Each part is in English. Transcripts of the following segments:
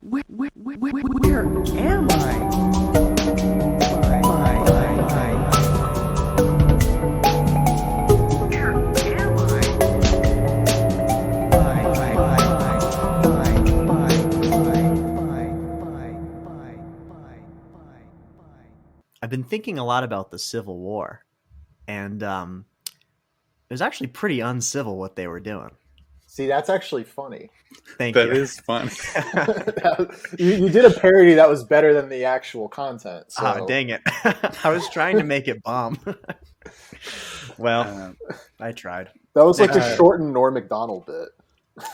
Where am I? I've been thinking a lot about the Civil War, and it was actually pretty uncivil what they were doing. See, that's actually funny. Thank That you. is funny. you did a parody that was better than the actual content. So. Ah, dang it. I was trying to make it bomb. Well, I tried. That was like a shortened Norm Macdonald bit.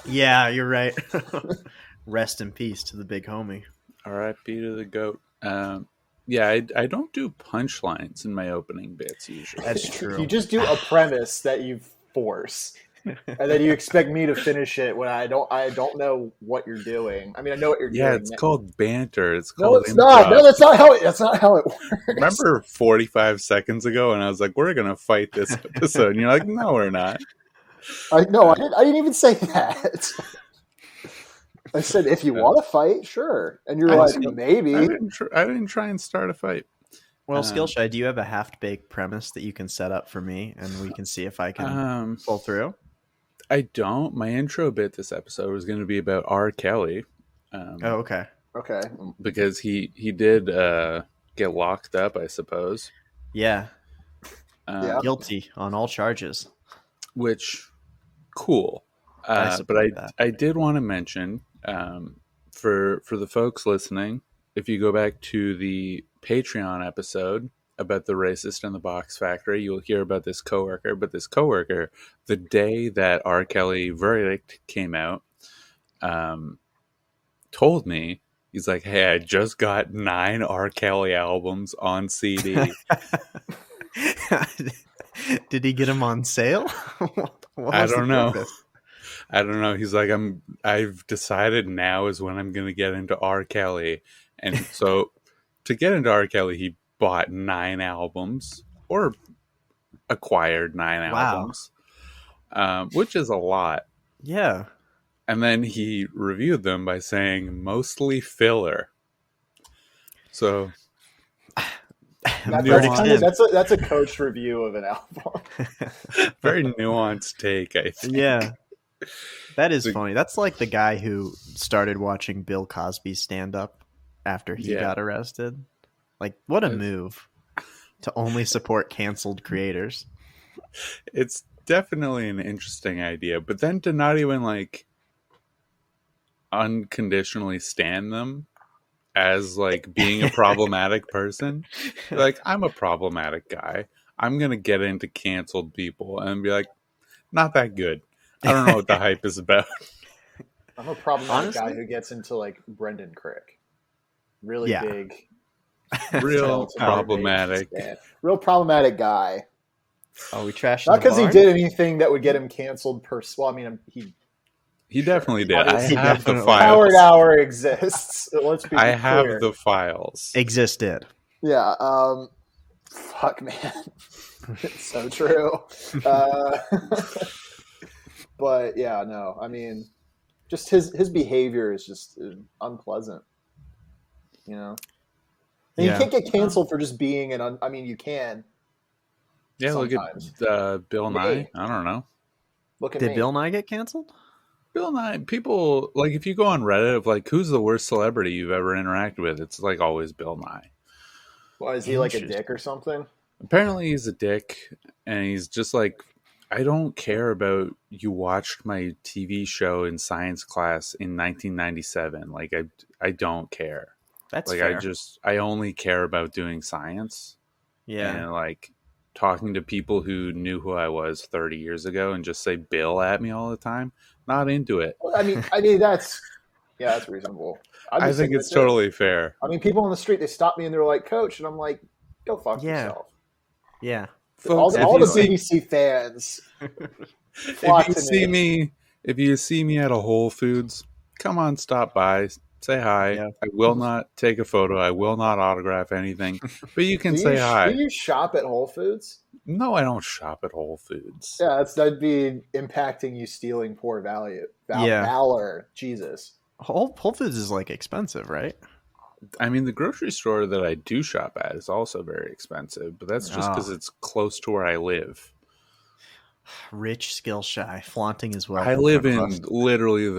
Yeah, you're right. Rest in peace to the big homie. R.I.P. to the GOAT. Yeah, I don't do punchlines in my opening bits usually. That's true. You just do a premise that you force, and then you expect me to finish it when I don't know what you're doing. I mean, I know what you're doing. Yeah, it's called banter. It's No, called it's improv. not. No, that's not how it works. Remember 45 seconds ago, and I was like, "We're gonna fight this episode," and you're like, "No, we're not." I didn't even say that. I said, if you want to fight, sure. And you're like, maybe. I didn't try and start a fight. Well, Skillshy, do you have a half-baked premise that you can set up for me, and we can see if I can pull through? I don't. My intro bit this episode was going to be about R. Kelly. Okay. Okay. Because he did get locked up, I suppose. Yeah. Yeah. Guilty on all charges. Which, cool. But I did want to mention, for the folks listening, if you go back to the Patreon episode about the racist in the box factory, you'll hear about this coworker. But this coworker, the day that R. Kelly verdict came out, told me, he's like, "Hey, I just got 9 R. Kelly albums on CD." Did he get them on sale? I don't know. I don't know. He's like, I've decided now is when I'm going to get into R. Kelly. And so to get into R. Kelly, he bought 9 albums or acquired 9 albums, which is a lot. Yeah. And then he reviewed them by saying mostly filler. So that's a coach review of an album. Very nuanced take, I think. Yeah. That is funny. That's like the guy who started watching Bill Cosby stand up after he got arrested. Like, what a move to only support canceled creators. It's definitely an interesting idea, but then to not even like unconditionally stand them as like being a problematic person. Like, I'm a problematic guy. I'm going to get into canceled people and be like, not that good. I don't know what the hype is about. I'm a problematic guy who gets into like Brendan Crick. Really big. Real problematic. Real problematic guy. Oh, we trashed Not because he did anything that would get him canceled well, I mean, he definitely did. I have the files. Howard Hour exists. Let's be clear. have the files. Existed. Yeah. Fuck, man. It's so true. But yeah, no. I mean, just his behavior is just unpleasant. You know. And you can't get canceled for just being I mean, you can. Yeah, sometimes. Look at Bill Nye. I don't know. Did Bill Nye get canceled? Bill Nye, people, like, if you go on Reddit of, like, who's the worst celebrity you've ever interacted with, it's, like, always Bill Nye. Well, is he, like, a dick or something? Apparently he's a dick, and he's just, like, I don't care about you watched my TV show in science class in 1997. Like, I don't care. That's like, fair. I only care about doing science. Yeah. And, like, talking to people who knew who I was 30 years ago and just say Bill at me all the time. Not into it. Well, I mean that's reasonable. I think it's totally fair. I mean, people on the street, they stop me and they're like, "Coach," and I'm like, "Go fuck yourself." Yeah. Folks, all the BBC fans. If you see me at a Whole Foods, come on, stop by, say hi. Yeah. I will not take a photo. I will not autograph anything, but you can say hi. Do you shop at Whole Foods? No, I don't shop at Whole Foods. Yeah, that'd be impacting you stealing poor valor. Jesus. Whole Foods is like expensive, right? I mean, the grocery store that I do shop at is also very expensive, but that's just because it's close to where I live. Rich, skill shy, flaunting his wealth. I live in literally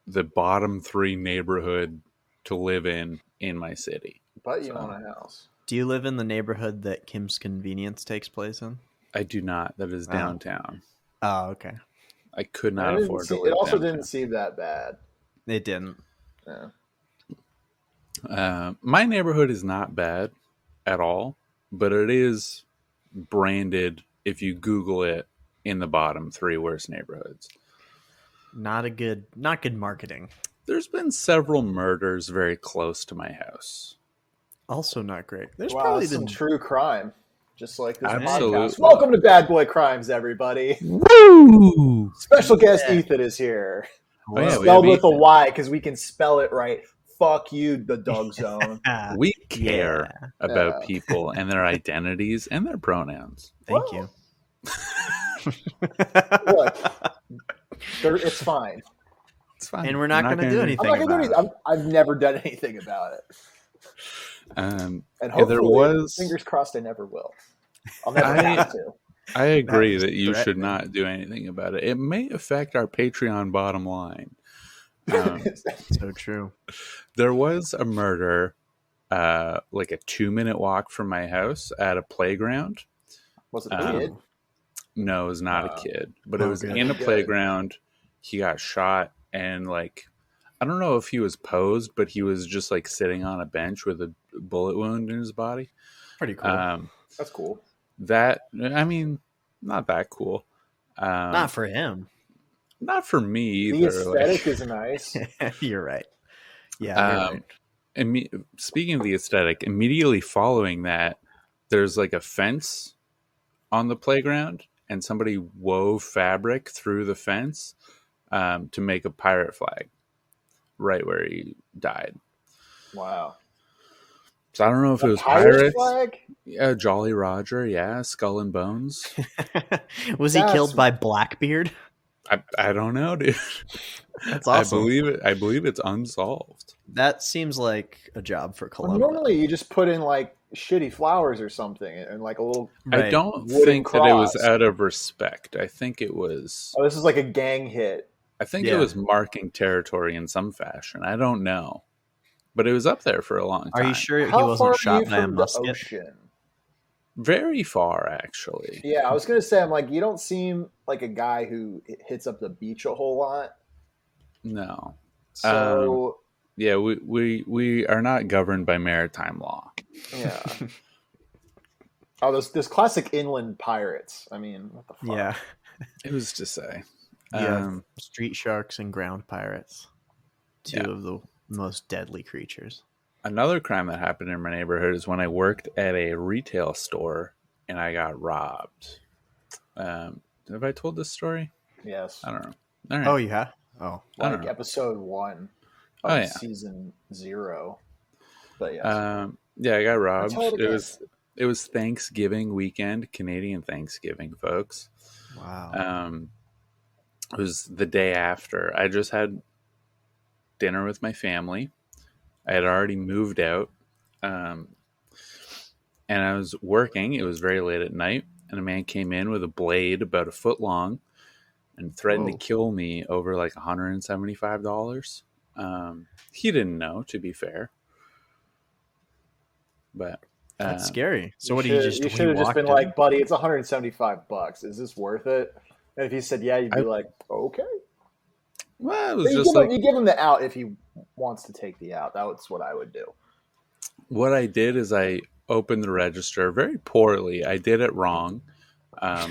the bottom 3 neighborhood to live in my city. But you own a house. Do you live in the neighborhood that Kim's Convenience takes place in? I do not. That is downtown. Oh, okay. I could not afford to live It also downtown. didn't seem that bad. It didn't. Yeah. My neighborhood is not bad at all, but it is branded, if you Google it, in the bottom 3 worst neighborhoods. Not good marketing. There's been several murders very close to my house. Also not great. There's probably some true crime, just like this Absolutely. podcast. Welcome to Bad Boy Crimes, everybody. Woo! Special guest Ethyn is here. Oh, yeah, spelled with a Y because we can spell it right. Fuck you, the dog zone. We care about people and their identities and their pronouns. Thank you. Look, it's fine. It's fine. And we're not going to do anything. I'm not going to do anything. I've never done anything about it. And hopefully, there was, fingers crossed, I never will. I'll never have to. I agree that you should not do anything about it. It may affect our Patreon bottom line. So true. There was a murder, like a 2-minute walk from my house at a playground. Was it a kid? No, it was not a kid, but it was in a playground. He got shot, and like, I don't know if he was posed, but he was just like sitting on a bench with a bullet wound in his body. Pretty cool. That's cool. I mean, not that cool. Not for him. Not for me either. The aesthetic is nice. You're right. Yeah. You're right. Speaking of the aesthetic, immediately following that, there's like a fence on the playground, and somebody wove fabric through the fence to make a pirate flag right where he died. Wow. So I don't know if it was pirate pirates. Flag? Yeah, Jolly Roger. Yeah, Skull and Bones. Was he killed by Blackbeard? I don't know, dude. That's awesome. I believe it's unsolved. That seems like a job for Columbo. Well, normally you just put in like shitty flowers or something and like a little. Right. I don't think that it was out of respect. I think it was. Oh, this is like a gang hit. I think it was marking territory in some fashion. I don't know, but it was up there for a long time. Are you sure How he wasn't far shot are you by a from the musket? ocean? Very far, actually. Yeah, I was gonna say, I'm like, you don't seem like a guy who hits up the beach a whole lot. No. So yeah, we are not governed by maritime law. Yeah. Oh, this classic inland pirates. I mean, what the fuck? Yeah. It was to say. Yeah. Street sharks and ground pirates. Two of the most deadly creatures. Another crime that happened in my neighborhood is when I worked at a retail store and I got robbed. Have I told this story? Yes. I don't know. All right. Oh, you have? Oh. Like episode 1 of season 0. But yes. Yeah, I got robbed. It was Thanksgiving weekend, Canadian Thanksgiving, folks. Wow. It was the day after. I just had dinner with my family. I had already moved out, and I was working. It was very late at night, and a man came in with a blade about a foot long and threatened to kill me over like $175. He didn't know, to be fair. But that's scary. So you should have just been like, buddy, it's $175. Is this worth it? And if he said yeah, you'd be like, okay. Well, it was you give him the out if he wants to take the out. That's what I would do. What I did is I opened the register very poorly. I did it wrong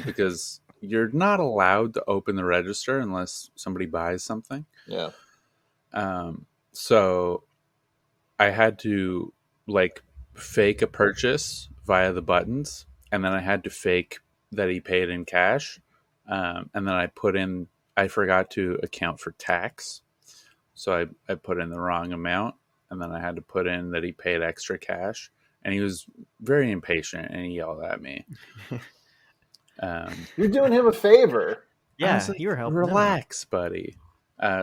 because you're not allowed to open the register unless somebody buys something. Yeah. So I had to like fake a purchase via the buttons, and then I had to fake that he paid in cash, and then I forgot to account for tax, so I put in the wrong amount, and then I had to put in that he paid extra cash, and he was very impatient and he yelled at me. You're doing him a favor. Yeah, like, you were helping. Relax, buddy.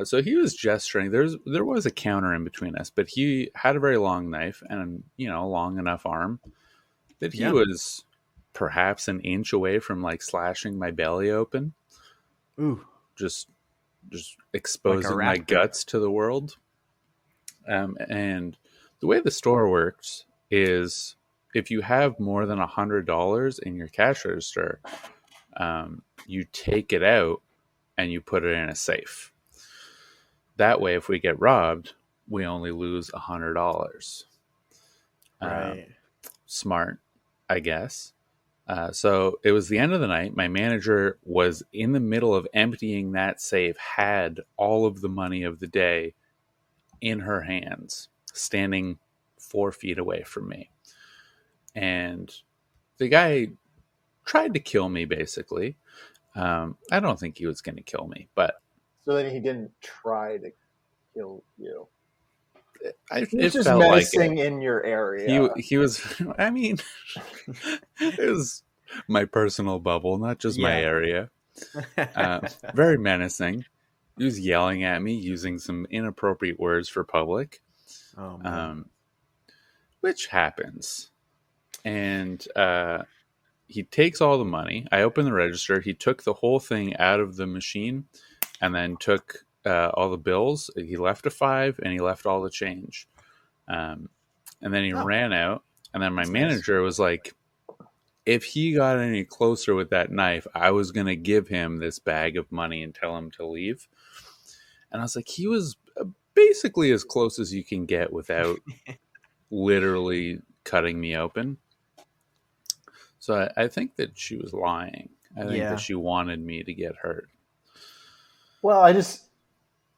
So he was gesturing. There was a counter in between us, but he had a very long knife and, a long enough arm that he was perhaps an inch away from like slashing my belly open. Ooh. Just exposing my guts to the world. And the way the store works is if you have more than $100 in your cash register, you take it out and you put it in a safe. That way, if we get robbed, we only lose $100. Right. Smart, I guess. So it was the end of the night. My manager was in the middle of emptying that safe, had all of the money of the day in her hands, standing 4 feet away from me. And the guy tried to kill me, basically. I don't think he was going to kill me, but... So then he didn't try to kill you. He was just menacing in your area. He was, I mean, it was my personal bubble, not just my area. Very menacing. He was yelling at me, using some inappropriate words for public, which happens. And he takes all the money. I opened the register. He took the whole thing out of the machine and then took all the bills. He left a 5 and he left all the change. And then he ran out. And then my manager was like, if he got any closer with that knife, I was going to give him this bag of money and tell him to leave. And I was like, he was basically as close as you can get without literally cutting me open. So I think that she was lying. I think that she wanted me to get hurt. Well,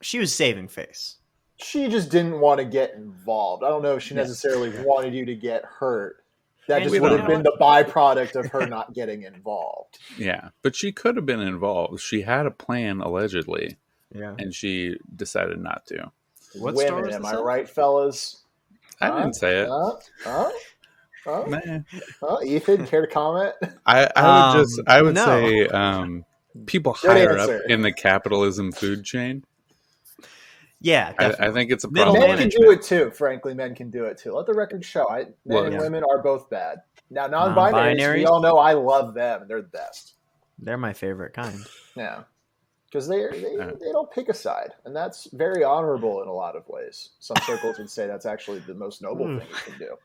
she was saving face. She just didn't want to get involved. I don't know if she necessarily wanted you to get hurt. That just would have been the byproduct of her not getting involved. Yeah, but she could have been involved. She had a plan, allegedly. Yeah. And she decided not to. What women, am I right, fellas? I didn't say it. Ethyn, care to comment? I would say people higher up in the capitalism food chain. Yeah, I think it's a problem. Men can do it too. Frankly, men can do it too. Let the record show. Men and women are both bad. Now, non-binaries, we all know I love them. They're the best. They're my favorite kind. Yeah, because they don't pick a side, and that's very honorable in a lot of ways. Some circles would say that's actually the most noble thing you can do.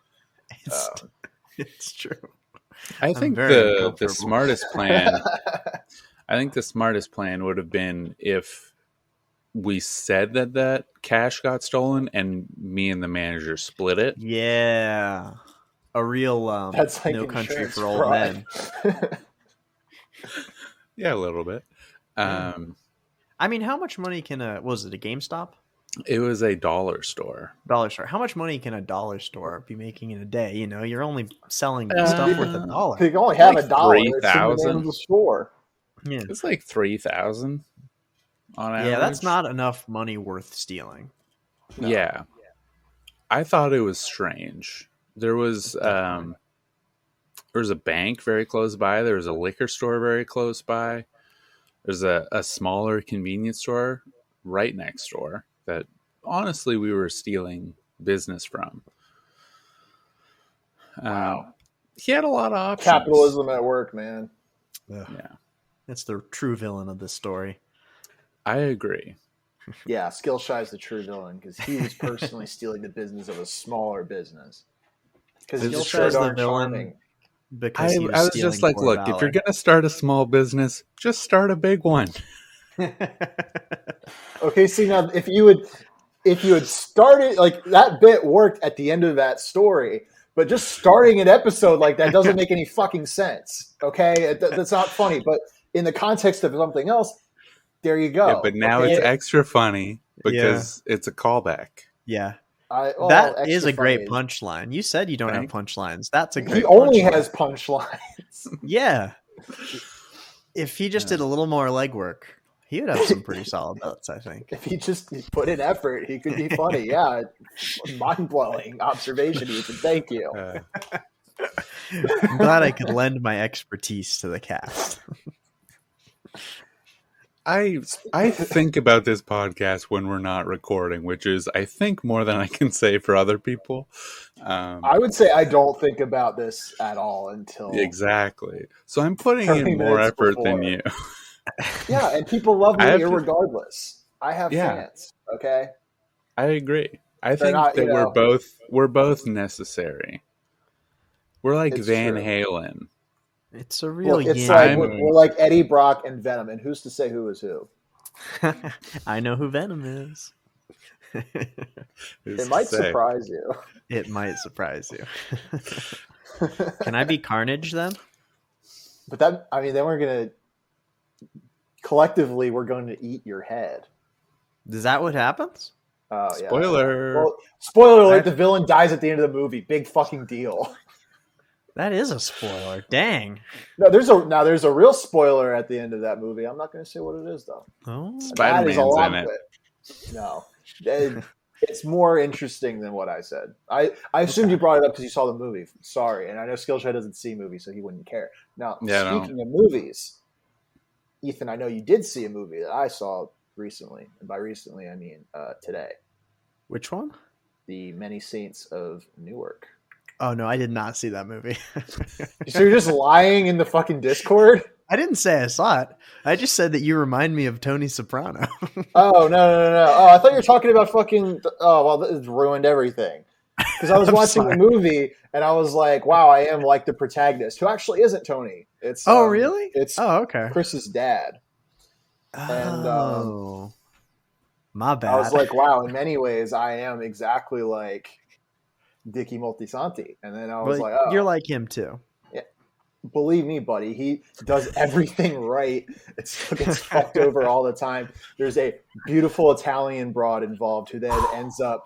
It's true. I think the smartest plan. I think the smartest plan would have been if we said that cash got stolen and me and the manager split it. Yeah, a real that's like No Country for Old Men. Yeah, a little bit. I mean, how much money can was it a GameStop? It was a dollar store. How much money can a dollar store be making in a day? You're only selling stuff worth $1. You can only have like $1. 3,000 the store. Yeah, it's like 3,000 on average. Yeah, that's not enough money worth stealing. No. Yeah, I thought it was strange. There was a bank very close by. There was a liquor store very close by. There's a smaller convenience store right next door that honestly we were stealing business from. Wow. He had a lot of options. Capitalism at work, man. Yeah. That's the true villain of this story. I agree. Yeah, Skillshy is the true villain because he was personally stealing the business of a smaller business. Because Skillshy is the villain. Because I was just like, look, if you're going to start a small business, just start a big one. Okay, see now if you had started like that bit worked at the end of that story, but just starting an episode like that doesn't make any fucking sense. Okay, that's not funny. But in the context of something else, there you go. Yeah, but now it's extra funny because it's a callback. Yeah. That is a great punchline. You said you don't have punchlines. That's a great He only has punchlines. Yeah. If he just did a little more legwork, he would have some pretty solid notes, I think. If he just put in effort, he could be funny. Yeah. Mind-blowing observation, Ethan. Thank you. I'm glad I could lend my expertise to the cast. I think about this podcast when we're not recording, which is, I think, more than I can say for other people. I would say I don't think about this at all until exactly. So I'm putting 30 in more minutes effort before. than you. Yeah, and people love me irregardless. I have fans. Okay, I agree. I think not, that we're both necessary. We're like Van true. Halen. It's a real. Look, it's like we're like Eddie Brock and Venom, and who's to say who is who? I know who Venom is. It might surprise you. It might surprise you. Can I be Carnage then? But then we're gonna collectively we're going to eat your head. Is that what happens? Oh yeah. Spoiler. Well, spoiler alert: the villain dies at the end of the movie. Big fucking deal. That is a spoiler. Dang. No, there's a real spoiler at the end of that movie. I'm not going to say what it is though. Oh, Spider-Man's in it. No, it's more interesting than what I said. I assumed you brought it up because you saw the movie. Sorry, and I know Skillshare doesn't see movies, so he wouldn't care. Now, speaking of movies, Ethan, I know you did see a movie that I saw recently, and by recently I mean today. Which one? The Many Saints of Newark. Oh no, I did not see that movie. So you're just lying in the fucking Discord? I didn't say I saw it. I just said that you remind me of Tony Soprano. Oh no! Oh, I thought you were talking about fucking. Oh well, this ruined everything. Because I was watching the movie and I was like, "Wow, I am like the protagonist." Who actually isn't Tony? It's really? It's okay. Chris's dad. And my bad. I was like, "Wow, in many ways, I am exactly like Dicky Moltisanti." And then I was like, "Oh, you're like him too." Yeah, believe me, buddy. He does everything right. It still gets fucked over all the time. There's a beautiful Italian broad involved who then ends up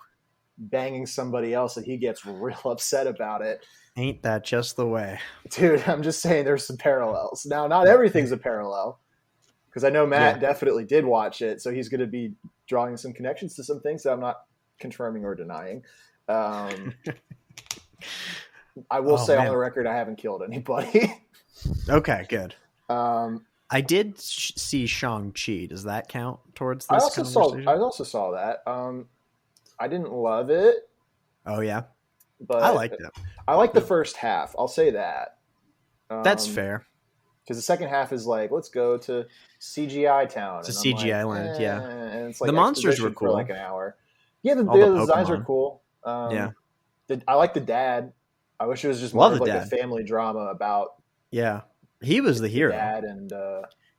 banging somebody else, and he gets real upset about it. Ain't that just the way? Dude, I'm just saying there's some parallels. Now, not everything's a parallel, because I know Matt definitely did watch it, so he's going to be drawing some connections to some things that I'm not confirming or denying. I will say on the record, I haven't killed anybody. Okay, good. I did see Shang-Chi. Does that count towards this conversation? I also saw that. I didn't love it. Oh, yeah? But I liked it. I liked the first half. I'll say that. That's fair. Because the second half is like, let's go to CGI town. It's a CGI land, yeah. And it's like the monsters were cool. For like an hour. Yeah, the designs are cool. Yeah. I like the dad. I wish it was just more of like a family drama about. Yeah, he was the hero. Dad and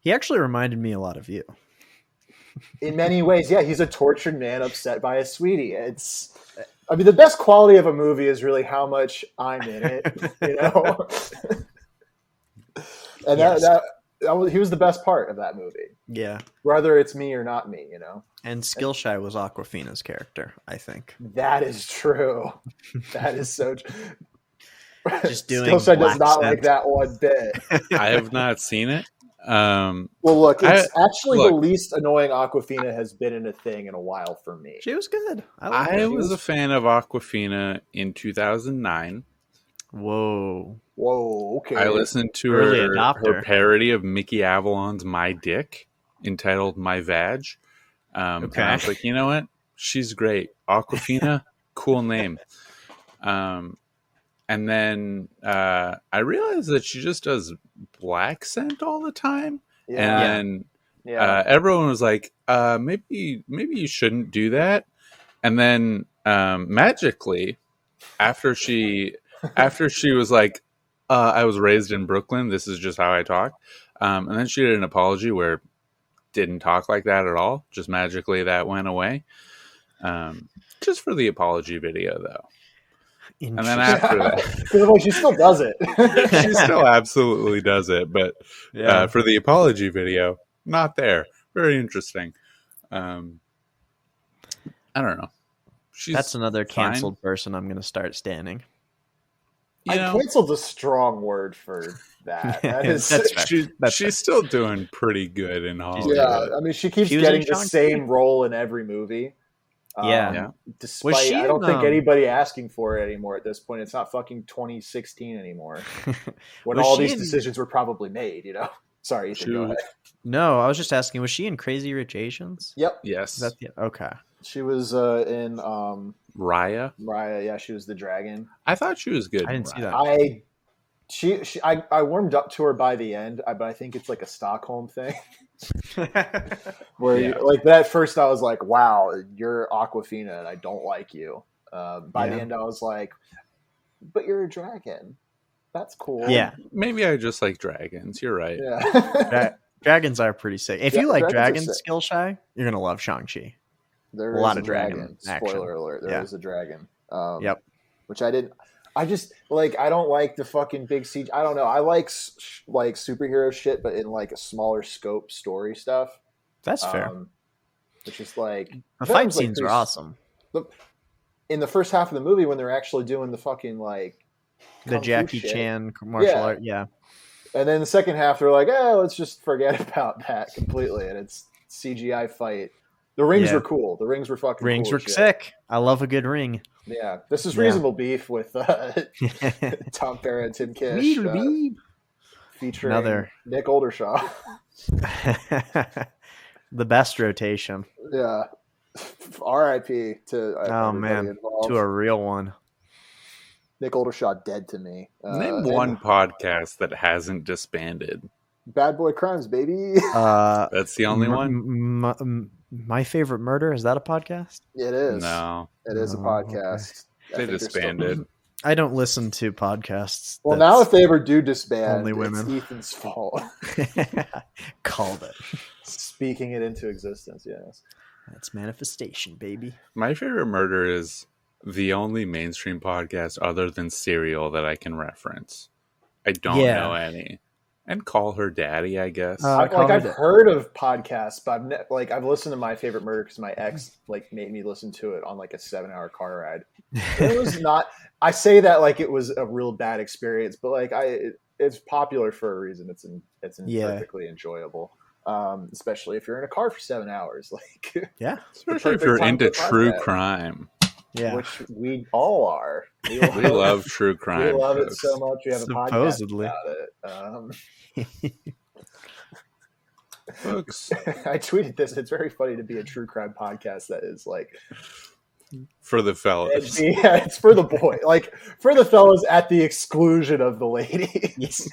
he actually reminded me a lot of you. In many ways, yeah, he's a tortured man upset by a sweetie. The best quality of a movie is really how much I'm in it, you know. And he was the best part of that movie. Yeah, whether it's me or not me, you know. And Skillshy was Awkwafina's character, I think. That is true. That is so true. Just doing Skillshy does not like that one bit. I have not seen it. Well, look, it's actually the least annoying Awkwafina has been in a thing in a while for me. She was good. I was a fan of Awkwafina in 2009. Whoa, okay. I listened to her parody of Mickey Avalon's "My Dick," entitled "My Vag." And I was like, you know what? She's great. Awkwafina, cool name. And then I realized that she just does black scent all the time. Yeah. And everyone was like, maybe you shouldn't do that. And then magically, after she was like, I was raised in Brooklyn, this is just how I talk. And then she did an apology where didn't talk like that at all. Just magically that went away. Just for the apology video, though. And then after that, she still does it. She still absolutely does it, but for the apology video, not there. Very interesting. I don't know. That's another canceled person I'm going to start standing. Canceled's a strong word for that. She's still doing pretty good in Hollywood. Yeah, she keeps getting the same role in every movie. Despite I don't think anybody asking for it anymore at this point. It's not fucking 2016 anymore. When all these decisions were probably made, you know. Sorry, Ethan, go ahead. No, I was just asking, was she in Crazy Rich Asians? Yep. Yes. Okay. She was in Raya. Raya, yeah, she was the dragon. I thought she was good. I didn't see that. I warmed up to her by the end, but I think it's like a Stockholm thing. Where like that first I was like, wow, you're Aquafina and I don't like you. By the end I was like, but you're a dragon. That's cool. Yeah. Maybe I just like dragons. You're right. Yeah. Dragons are pretty sick. If you like dragons, Skillshy, you're going to love Shang-Chi. There is a lot of dragon. Spoiler alert. There is a dragon. Yep. Which I didn't. I just like. I don't like the fucking big siege. I don't know. I like superhero shit, but in like a smaller scope story stuff. That's fair. Which is like the fight scenes are awesome. In the first half of the movie, when they're actually doing the fucking like the Jackie Chan martial art, and then the second half, they're like, oh, let's just forget about that completely, and it's CGI fight. The rings were cool. The rings were fucking rings cool were sick. I love a good ring. Yeah, this is reasonable beef with Tom Farah and Tim Kish featuring Nick Oldershaw. The best rotation. Yeah. R.I.P. to involved. To a real one. Nick Oldershaw dead to me. Name one podcast that hasn't disbanded. Bad Boy Crimes, baby. That's the only one. My Favorite Murder, is that a podcast? It is. No. It is a podcast. Okay. They disbanded. I don't listen to podcasts. Well, now if they ever do disband, only women. it's Ethan's fault. Called it. Speaking it into existence, yes. That's manifestation, baby. My Favorite Murder is the only mainstream podcast other than Serial that I can reference. I don't know any. And Call Her Daddy, I guess. I've heard of podcasts, but I've listened to My Favorite Murder because my ex made me listen to it on like a 7-hour car ride. It was not. I say that like it was a real bad experience, but like it's popular for a reason. It's perfectly enjoyable, especially if you're in a car for 7 hours. Like especially if you're into true crime. Yeah, which we all are. We love true crime. We love it so much. We have a podcast about it. Folks, I tweeted this. It's very funny to be a true crime podcast that is like for the fellas. Yeah, it's for the boy, like for the fellas at the exclusion of the ladies.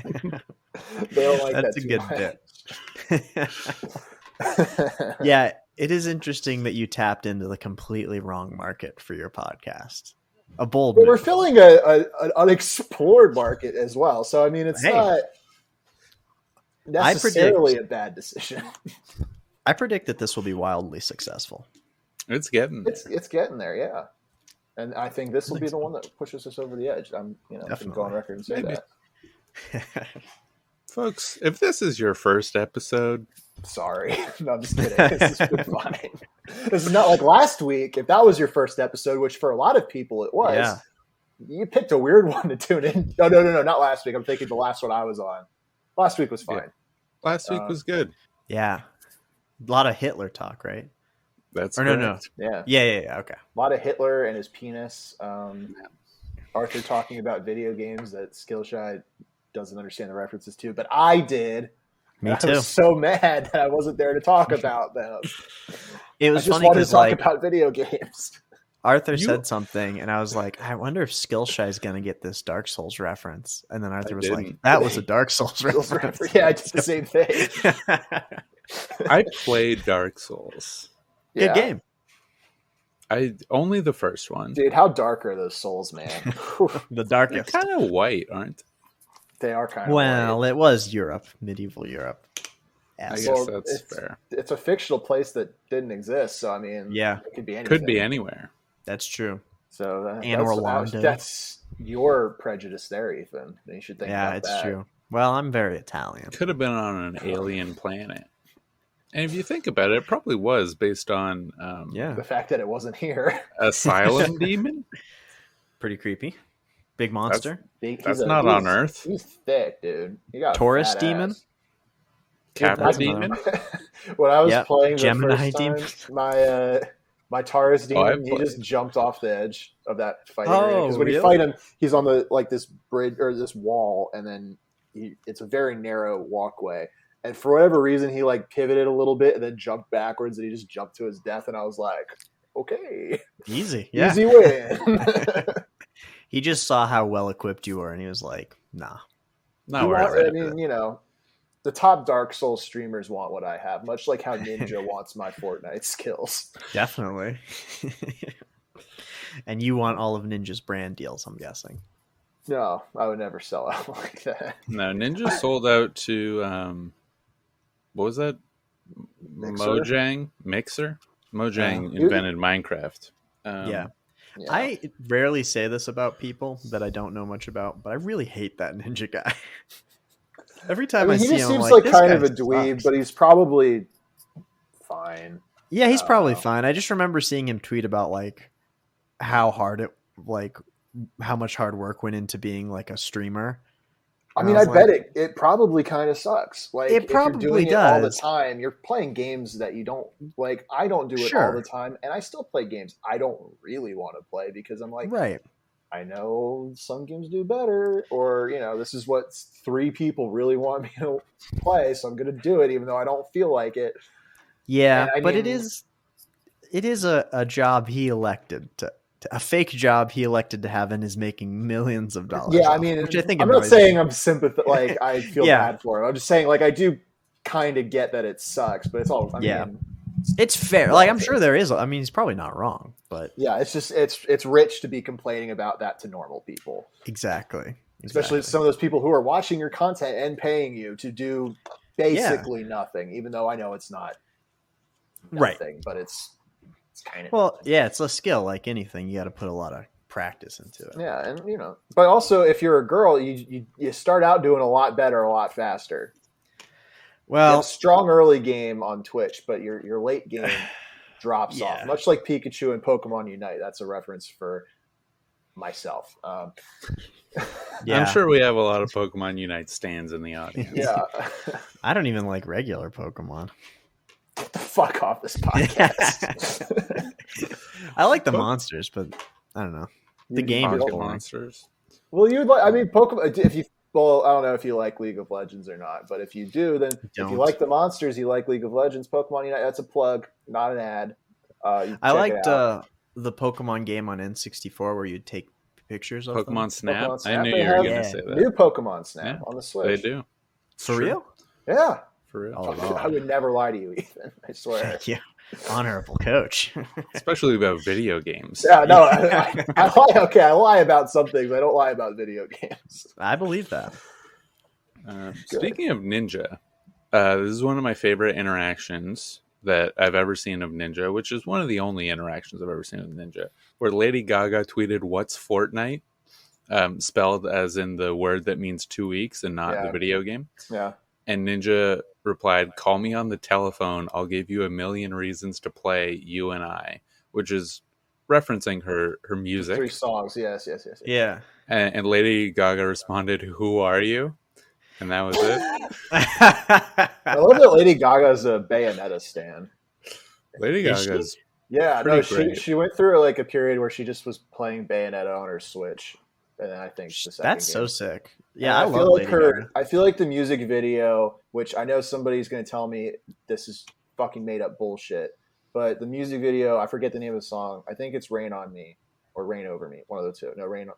They don't like that's that. That's a good bit. Yeah. It is interesting that you tapped into the completely wrong market for your podcast. A bold move. We're filling an unexplored market as well. So, I mean, it's not necessarily a bad decision. I predict that this will be wildly successful. It's getting there. It's getting there, yeah. And I think this will be the one that pushes us over the edge. I'm going to go on record and say that. Folks, if this is your first episode, sorry. No, I'm just kidding. This has been fine. This is not like last week. If that was your first episode, which for a lot of people it was, you picked a weird one to tune in. No, not last week. I'm thinking the last one I was on. Last week was fine. Yeah. Last week was good. Yeah. A lot of Hitler talk, right? That's no. Yeah. Okay. A lot of Hitler and his penis. Arthur talking about video games that Skillshy doesn't understand the references to, but I did. Me too. I was so mad that I wasn't there to talk about them. It was funny because talk about video games. Arthur said something, and I was like, I wonder if Skillshy is going to get this Dark Souls reference. And then Arthur was like, that was a Dark Souls reference. Yeah, I did the same thing. I played Dark Souls. Good game. Only the first one. Dude, how dark are those souls, man? The darkest. They're kind of white, aren't they? Are kind of white. It was Europe, medieval Europe. I guess that's fair. It's a fictional place that didn't exist, so I mean, it could be anything. Could be anywhere. That's true. So Orlando. That's your prejudice there, Ethan. You should think about that. Yeah, it's true. Well, I'm very Italian. Could have been on an alien planet. And if you think about it, it probably was based on the fact that it wasn't here. Asylum demon? Pretty creepy. Big monster. That's not on Earth. He's thick, dude. You got Taurus demon? Capra demon? When I was playing the Gemini first demon. Time, my Taurus demon, he just jumped off the edge of that fight area. Because when you fight him, he's on this bridge or this wall, and then it's a very narrow walkway. and for whatever reason, he like pivoted a little bit and then jumped backwards, and he just jumped to his death. And I was like, okay, easy win. He just saw how well equipped you were, and he was like, "Nah, not worth it." I mean, you know, the top Dark Souls streamers want what I have, much like how Ninja wants my Fortnite skills. Definitely." And you want all of Ninja's brand deals, I'm guessing. No, I would never sell out like that. No, Ninja sold out to what was that? Mojang Mixer. Mojang invented Minecraft. Yeah. I rarely say this about people that I don't know much about, but I really hate that Ninja guy. Every time I see him, he just seems like like kind of a dweeb, but he's probably fine. Yeah, he's probably fine. I just remember seeing him tweet about like how much hard work went into being like a streamer. I mean, I bet it probably kind of sucks. Like, it probably if you're doing does. it all the time, you're playing games that you don't like. I don't do it all the time, and I still play games I don't really want to play because I'm like, right. I know some games do better, or you know, this is what 3 people really want me to play, so I'm going to do it, even though I don't feel like it. Yeah, but it is a job he elected to. A fake job he elected to have and is making millions of dollars. Yeah, I mean, which I think I'm not saying I'm sympathetic. Like I feel bad for him. I'm just saying, like I do kind of get that it sucks, but it's all. I mean, it's fair. Like I'm sure there is. I mean, he's probably not wrong, but yeah, it's just it's rich to be complaining about that to normal people. Exactly. Especially some of those people who are watching your content and paying you to do basically nothing, even though I know it's not nothing, but it's kind of it's a skill like anything. You got to put a lot of practice into it. Yeah, and you know, but also if you're a girl, you start out doing a lot better, a lot faster. Well, strong early game on Twitch, but your late game drops off, much like Pikachu and Pokemon Unite. That's a reference for myself. I'm sure we have a lot of Pokemon Unite stands in the audience. Yeah, I don't even like regular Pokemon. Get the fuck off this podcast. I like the monsters, but I don't know. The game is monsters. Well, you'd like. I mean, Pokemon. If you, well, I don't know if you like League of Legends or not, but if you do, then if you like the monsters, you like League of Legends. Pokemon Unite. That's a plug, not an ad. I liked the Pokemon game on N64 where you'd take pictures of Pokemon Snap. Pokemon Snap. I knew you were going to say that. New Pokemon Snap on the Switch. They do. For real? Yeah. For real. Oh, I would never lie to you, Ethan. I swear. Yeah. Honorable coach. Especially about video games. Yeah, no, I lie. Okay, I lie about some things. I don't lie about video games. I believe that. Speaking of Ninja, this is one of my favorite interactions that I've ever seen of Ninja, which is one of the only interactions I've ever seen with Ninja, where Lady Gaga tweeted, "What's Fortnite?" Spelled as in the word that means 2 weeks and not the video game. Yeah. And Ninja replied, "Call me on the telephone. I'll give you a million reasons to play You and I," which is referencing her music. 3 songs. Yes. Yeah. And Lady Gaga responded, "Who are you?" And that was it. I love that Lady Gaga's a Bayonetta stan. Lady Gaga's she went through like a period where she just was playing Bayonetta on her Switch. And then I think the second that's game. so sick. Yeah, I love feel like Lady Gaga. I feel like the music video, which I know somebody's going to tell me this is fucking made up bullshit, but the music video, I forget the name of the song. I think it's "Rain on Me" or "Rain Over Me," one of the two. No, "Rain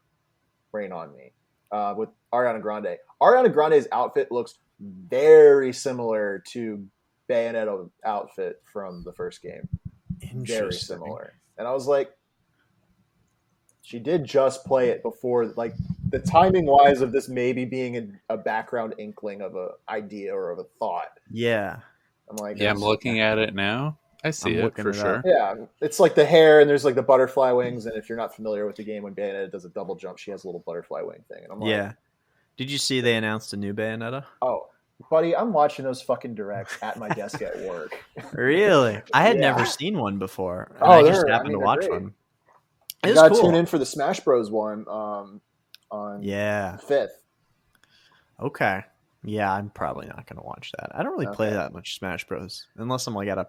on Me" with Ariana Grande. Ariana Grande's outfit looks very similar to Bayonetta's outfit from the first game. Very similar, and I was like, she did just play it before, like the timing wise of this maybe being a background inkling of an idea or of a thought. Yeah. I'm like, I'm looking at it now. I see it for sure. Yeah. It's like the hair and there's like the butterfly wings. And if you're not familiar with the game, when Bayonetta does a double jump, she has a little butterfly wing thing. And I'm like, did you see they announced a new Bayonetta? Oh, buddy, I'm watching those fucking directs at my desk at work. Really? I had never seen one before. And I just happened to watch one. You gotta tune in for the Smash Bros. One on the 5th. Okay. Yeah, I'm probably not going to watch that. I don't really play that much Smash Bros. Unless I'm like at a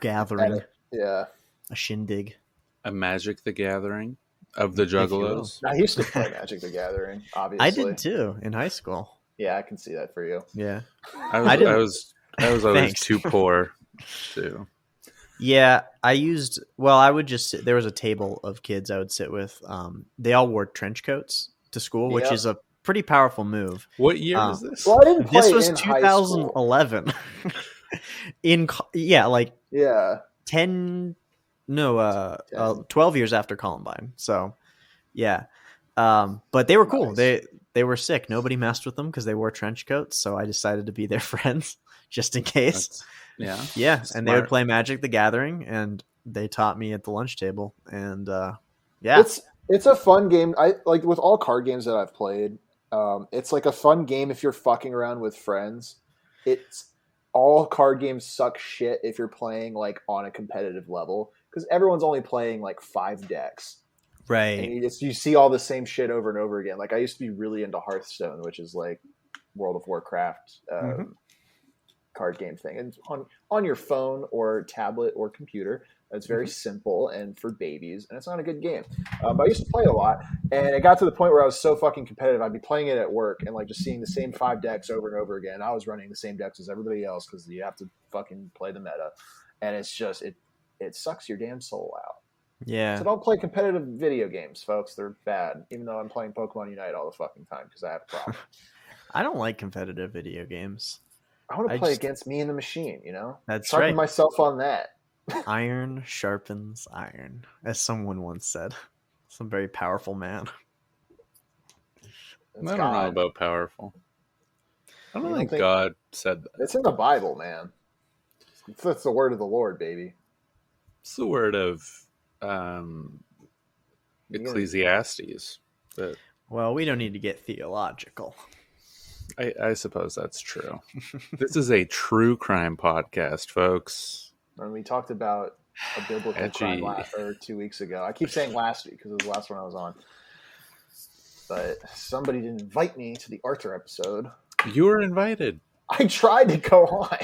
gathering. A shindig. A Magic the Gathering of the Juggalos. I used to play Magic the Gathering, obviously. I did too in high school. Yeah, I can see that for you. Yeah. I was always too poor to. Yeah, I would just sit, there was a table of kids I would sit with. They all wore trench coats to school, which is a pretty powerful move. What year is this? Well, I didn't play this was in 2011. Like 10 12 years after Columbine. So, yeah. But they were cool. Nice. They were sick. Nobody messed with them because they wore trench coats, so I decided to be their friends just in case. Yeah. Smart. And they would play Magic the Gathering, and they taught me at the lunch table. And it's a fun game. I like with all card games that I've played. It's like a fun game if you're fucking around with friends. It's all card games suck shit if you're playing like on a competitive level because everyone's only playing like 5 decks. Right. And you see all the same shit over and over again. Like I used to be really into Hearthstone, which is like World of Warcraft card game thing. And on your phone or tablet or computer, it's very simple and for babies, and it's not a good game. But I used to play it a lot, and it got to the point where I was so fucking competitive. I'd be playing it at work and like just seeing the same 5 decks over and over again. I was running the same decks as everybody else because you have to fucking play the meta, and it's just it sucks your damn soul out. Yeah. So don't play competitive video games, folks. They're bad. Even though I'm playing Pokemon Unite all the fucking time because I have a problem. I don't like competitive video games. I want to play against me and the machine. That's Sharpen right. myself on that. Iron sharpens iron, as someone once said. Some very powerful man. I don't know about powerful. I don't think God said that. It's in the Bible, man. That's the word of the Lord, baby. It's the word of Ecclesiastes. But well, we don't need to get theological. I suppose that's true. This is a true crime podcast, folks. And we talked about a biblical crime 2 weeks ago. I keep saying last week because it was the last one I was on. But somebody didn't invite me to the Arthur episode. You were invited. I tried to go on.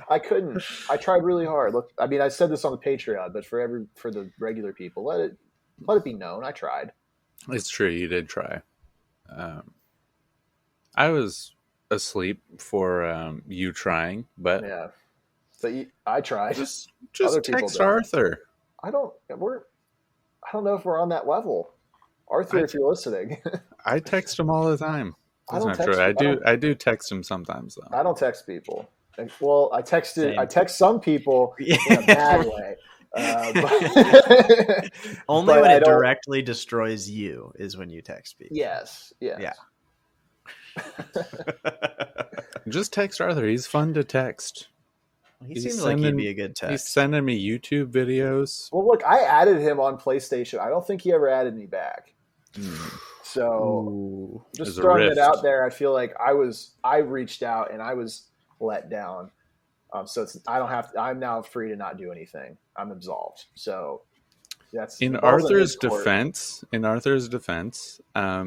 I couldn't. I tried really hard. Look, I mean, I said this on the Patreon, but for the regular people, let it be known. I tried. It's true. You did try. I was asleep for you trying, but yeah. But I tried. Just text Arthur. I don't know if we're on that level. Arthur, if you're listening. I text him all the time. That's not true. I do text him sometimes though. I don't text people. Well, I text some people in a bad way. Only when it directly destroys you is when you text people. Yes. Yeah. Just text Arthur. He's fun to text. He seems like he'd be a good text. He's sending me YouTube videos. Well, look, I added him on PlayStation. I don't think he ever added me back. So just throwing it out there, I feel like I reached out and I was let down. So I'm now free to not do anything. I'm absolved. So that's in Arthur's defense.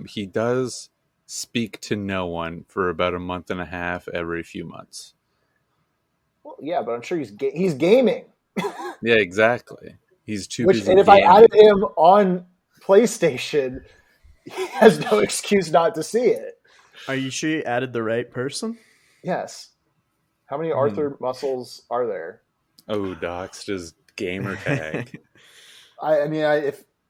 He does speak to no one for about a month and a half every few months. Well, yeah, but I'm sure he's gaming. Yeah, exactly. He's too busy. And if I added him on PlayStation, he has no excuse not to see it. Are you sure you added the right person? Yes. How many Arthur muscles are there? Oh, doxed his gamer tag. I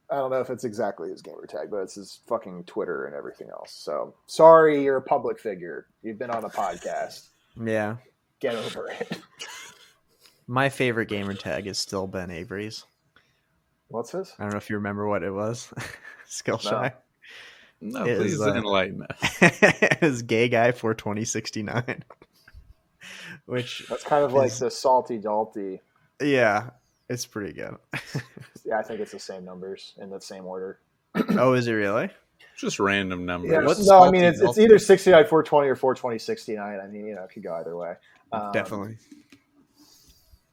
don't know if it's exactly his gamer tag, but it's his fucking Twitter and everything else. So sorry, you're a public figure. You've been on a podcast. Yeah. Get over it. My favorite gamer tag is still Ben Avery's. What's his? I don't know if you remember what it was. Skillshy. No, please enlighten us. It was Gay Guy for 2069. Which that's kind of like the Salty Dalty. Yeah, it's pretty good. Yeah, I think it's the same numbers in the same order. Oh, is it really? Just random numbers. Yeah, I mean, it's either 69 420 or 420 69. I mean, it could go either way. Definitely.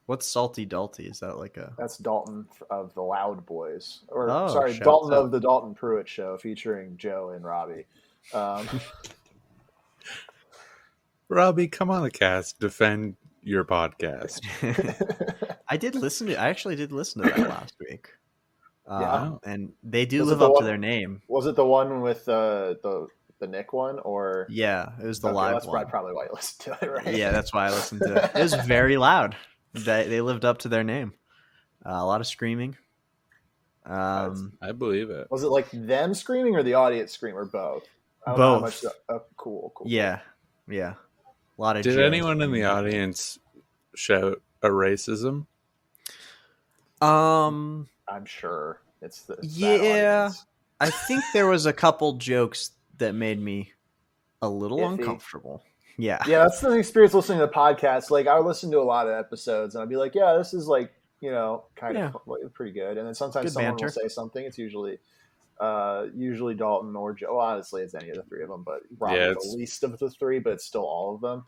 What's Salty Dalty? Is that like a... That's Dalton of the Loud Boys. Or, sorry, Dalton of the Dalton Pruitt Show featuring Joe and Robbie. Robbie, come on the cast. Defend your podcast. I actually did listen to that last week. Yeah. And they do live up to their name. Was it the one with the the Nick one, or yeah, it was the live that's one. probably why you listened to it, right? Yeah, that's why I listened to it. It was very loud. They lived up to their name. A lot of screaming. I believe it. Was it like them screaming or the audience scream, or both? I don't know how much cool. Yeah. A lot of. Did anyone in the audience shout a racism? I'm sure it's the I think there was a couple jokes that made me a little uncomfortable. Yeah, that's the experience listening to the podcast. Like, I would listen to a lot of episodes, and I'd be like, "Yeah, this is like, kind of pretty good." And then sometimes someone will say something. It's usually Dalton or Joe. Well, honestly, it's any of the three of them, but probably the least of the three. But it's still all of them.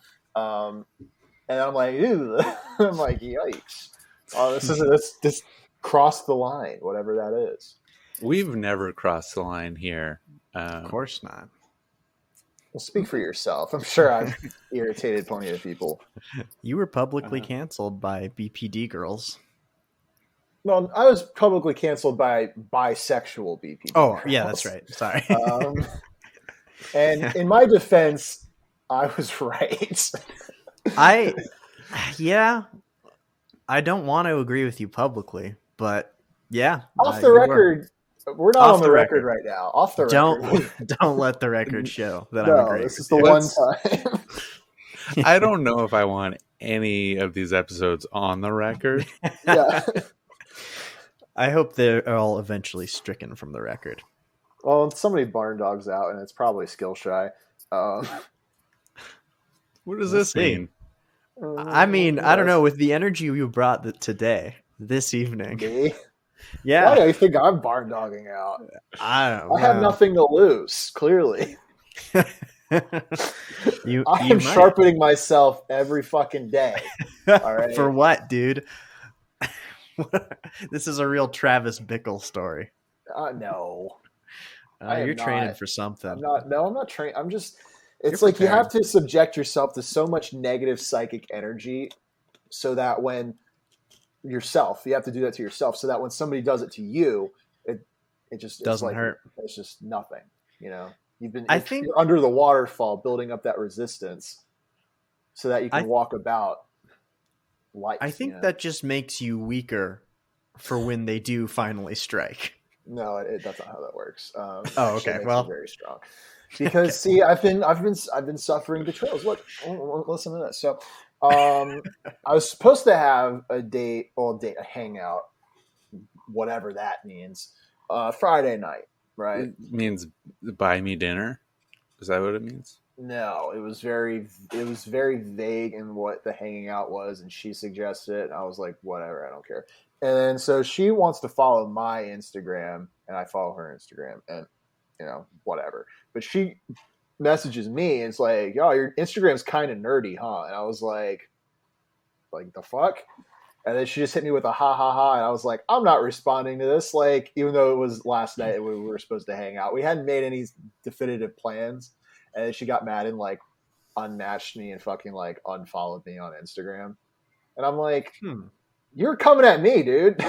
And I'm like, "Ew!" I'm like, "Yikes!" Oh, this crossed the line, whatever that is. We've never crossed the line here. Of course not. Well, speak for yourself. I'm sure I've irritated plenty of people. You were publicly canceled by BPD girls. Well, I was publicly canceled by bisexual BPD girls. Yeah, that's right. Sorry. And in my defense, I was right. I don't want to agree with you publicly, but yeah. Off the record, we're not on the record right now. Off the record. Don't let the record show that I'm agreeing. This is the one time. I don't know if I want any of these episodes on the record. Yeah. I hope they're all eventually stricken from the record. Well, somebody barn dogs out, and it's probably skill shy. What does this mean? I mean, I don't know. With the energy you brought today, this evening. Me? Yeah. Why do you think I'm barn dogging out? I don't know. I have nothing to lose, clearly. I'm sharpening myself every fucking day. All right. For what, dude? This is a real Travis Bickle story. No. You're training for something. I'm not training. I'm just... It's like you have to subject yourself to so much negative psychic energy so that when you have to do that to yourself so that when somebody does it to you, it just doesn't hurt. It's just nothing. You're under the waterfall building up that resistance so that you can walk about life. I think that just makes you weaker for when they do finally strike. No, that's not how that works. Okay. Well, very strong. Because see, I've been suffering betrayals. Look, listen to this. So, I was supposed to have a hangout, whatever that means, Friday night, right? It means buy me dinner. Is that what it means? No, it was very vague in what the hanging out was, and she suggested it, and I was like, whatever, I don't care. And then so she wants to follow my Instagram, and I follow her Instagram, and whatever. But she messages me and it's like, "Yo, your Instagram's kind of nerdy, huh?" And I was like the fuck? And then she just hit me with a ha ha ha, and I was like, I'm not responding to this. Like, even though it was last night and we were supposed to hang out, we hadn't made any definitive plans. And then she got mad and like unmatched me and fucking like unfollowed me on Instagram. And I'm like, you're coming at me, dude.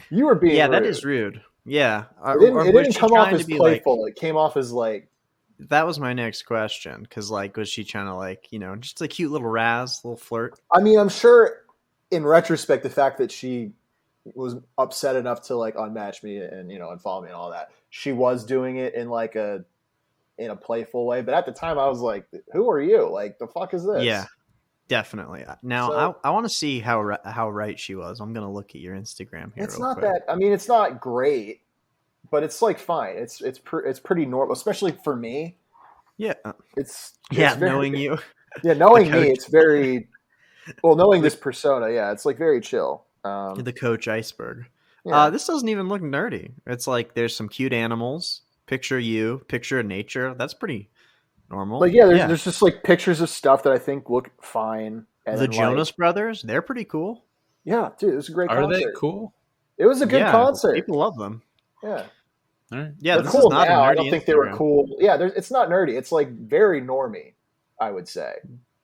You were being rude. That is rude. Yeah. It didn't come off as playful. It came off as like... That was my next question. Because was she trying to just a cute little little flirt? I mean, I'm sure in retrospect, the fact that she was upset enough to like unmatch me and, unfollow me and all that, she was doing it in like in a playful way. But at the time I was like, who are you? Like, the fuck is this? Yeah, definitely. Now I want to see how right she was. I'm going to look at your Instagram here. It's not quick. It's not great, but it's like fine. It's pretty normal, especially for me. Yeah. It's knowing you. Yeah, knowing me, it's very knowing this persona. Yeah, it's like very chill. The Coach Iceberg. Yeah. This doesn't even look nerdy. It's like there's some cute animals. Picture of nature. That's pretty normal. Like there's just like pictures of stuff that I think look fine. And the Jonas Brothers, they're pretty cool. Yeah, dude, it was a great concert. Are they cool? It was a good concert. People love them. Yeah. All right. Yeah, they're this cool is not now. a nerdy I don't think they were cool. Yeah, it's not nerdy. It's like very normy, I would say.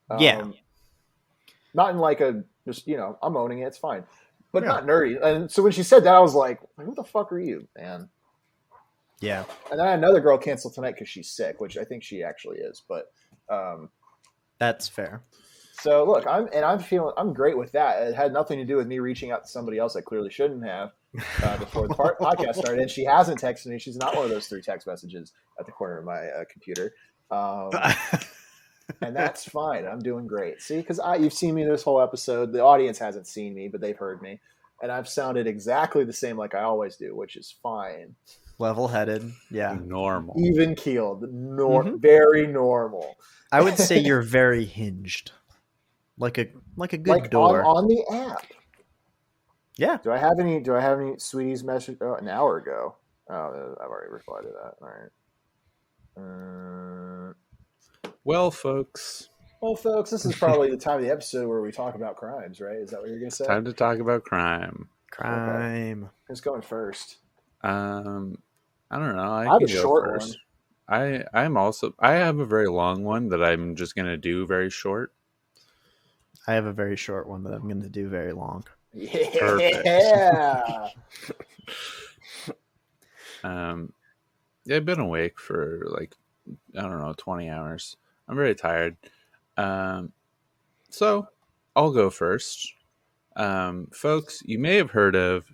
Not in like a just I'm owning it. It's fine, but not nerdy. And so when she said that, I was like, "Who the fuck are you, man?" Yeah. And then I had another girl cancel tonight because she's sick, which I think she actually is. But that's fair. So look, I'm great with that. It had nothing to do with me reaching out to somebody else I clearly shouldn't have before the podcast started. And she hasn't texted me. She's not one of those 3 text messages at the corner of my computer. And that's fine. I'm doing great. See, because you've seen me this whole episode. The audience hasn't seen me, but they've heard me. And I've sounded exactly the same like I always do, which is fine. Level-headed. Yeah. Normal. Even-keeled. Very normal. I would say you're very hinged. Like a good door. On the app. Yeah. Do I have any sweeties message? Oh, an hour ago. Oh, I've already replied to that. All right. Well, folks, this is probably the time of the episode where we talk about crimes, right? Is that what you're going to say? Time to talk about crime. Crime. Okay. Who's going first? I don't know. I have a short first. One. I have a very long one that I'm just going to do very short. I have a very short one that I'm going to do very long. Yeah. Perfect. I've been awake for 20 hours. I'm very tired. So I'll go first. Folks, you may have heard of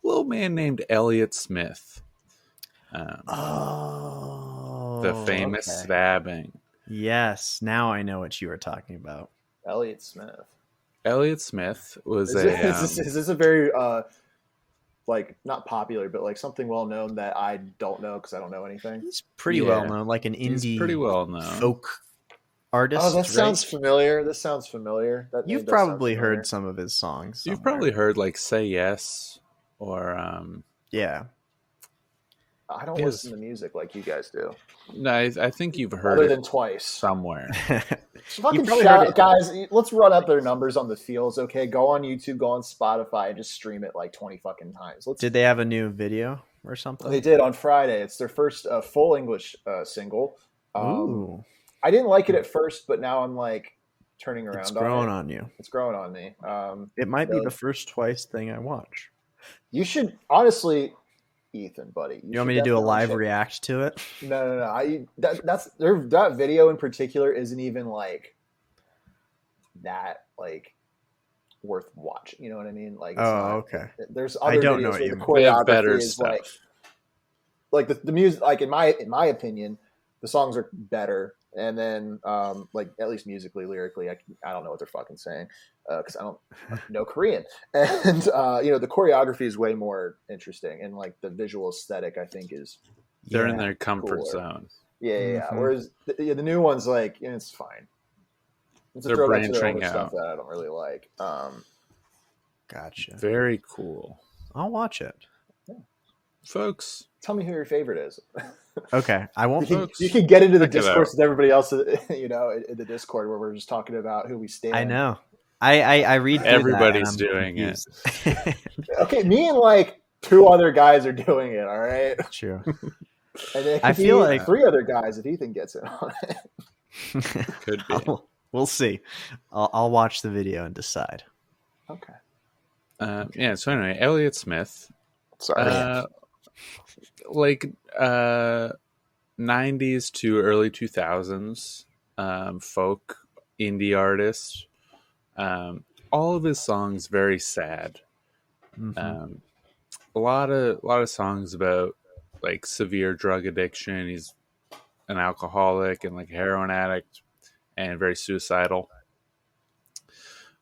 a little man named Elliott Smith. The famous stabbing. Yes. Now I know what you were talking about. Elliott Smith. Elliott Smith was is this a very not popular, but something well known that I don't know because I don't know anything? He's pretty well known, like an indie. He's pretty well known folk artist. Oh, that sounds familiar. You've probably heard some of his songs. You've probably heard "Say Yes" or yeah. I don't listen to music like you guys do. No, I think you've heard other it than twice somewhere. Fucking shout, guys! Let's run up their numbers on the feels. Okay, go on YouTube, go on Spotify, and just stream it 20 fucking times. Did they have a new video or something? They did on Friday. It's their first full English single. Ooh. I didn't like it at first, but now I'm turning around. It's growing on you. It's growing on me. It might be the first Twice thing I watch. You should honestly. Ethyn, buddy. You want me to do a live react to it? No. That video in particular isn't even that worth watching. You know what I mean? Okay. There's other videos where the choreography is the music. In my opinion, the songs are better. And then, at least musically, lyrically, I don't know what they're fucking saying because I don't know Korean. And the choreography is way more interesting, and the visual aesthetic, I think, is they're in their comfort zone. Yeah. Mm-hmm. Whereas the new ones, it's fine. It's they're branching out stuff that I don't really like. Gotcha. Very cool. I'll watch it, folks. Tell me who your favorite is. Okay, I won't. You can get into the discourse with everybody else, in the Discord where we're just talking about who we stand. I know. I read. Everybody's doing it. Okay, me and 2 other guys are doing it. All right. True. And then I feel 3 other guys if Ethyn gets in on it. Could be. We'll see. I'll watch the video and decide. Okay. So anyway, Elliott Smith. Sorry. 90s to early 2000s folk indie artist. All of his songs very sad. Mm-hmm. A lot of songs about severe drug addiction. He's an alcoholic and heroin addict and very suicidal.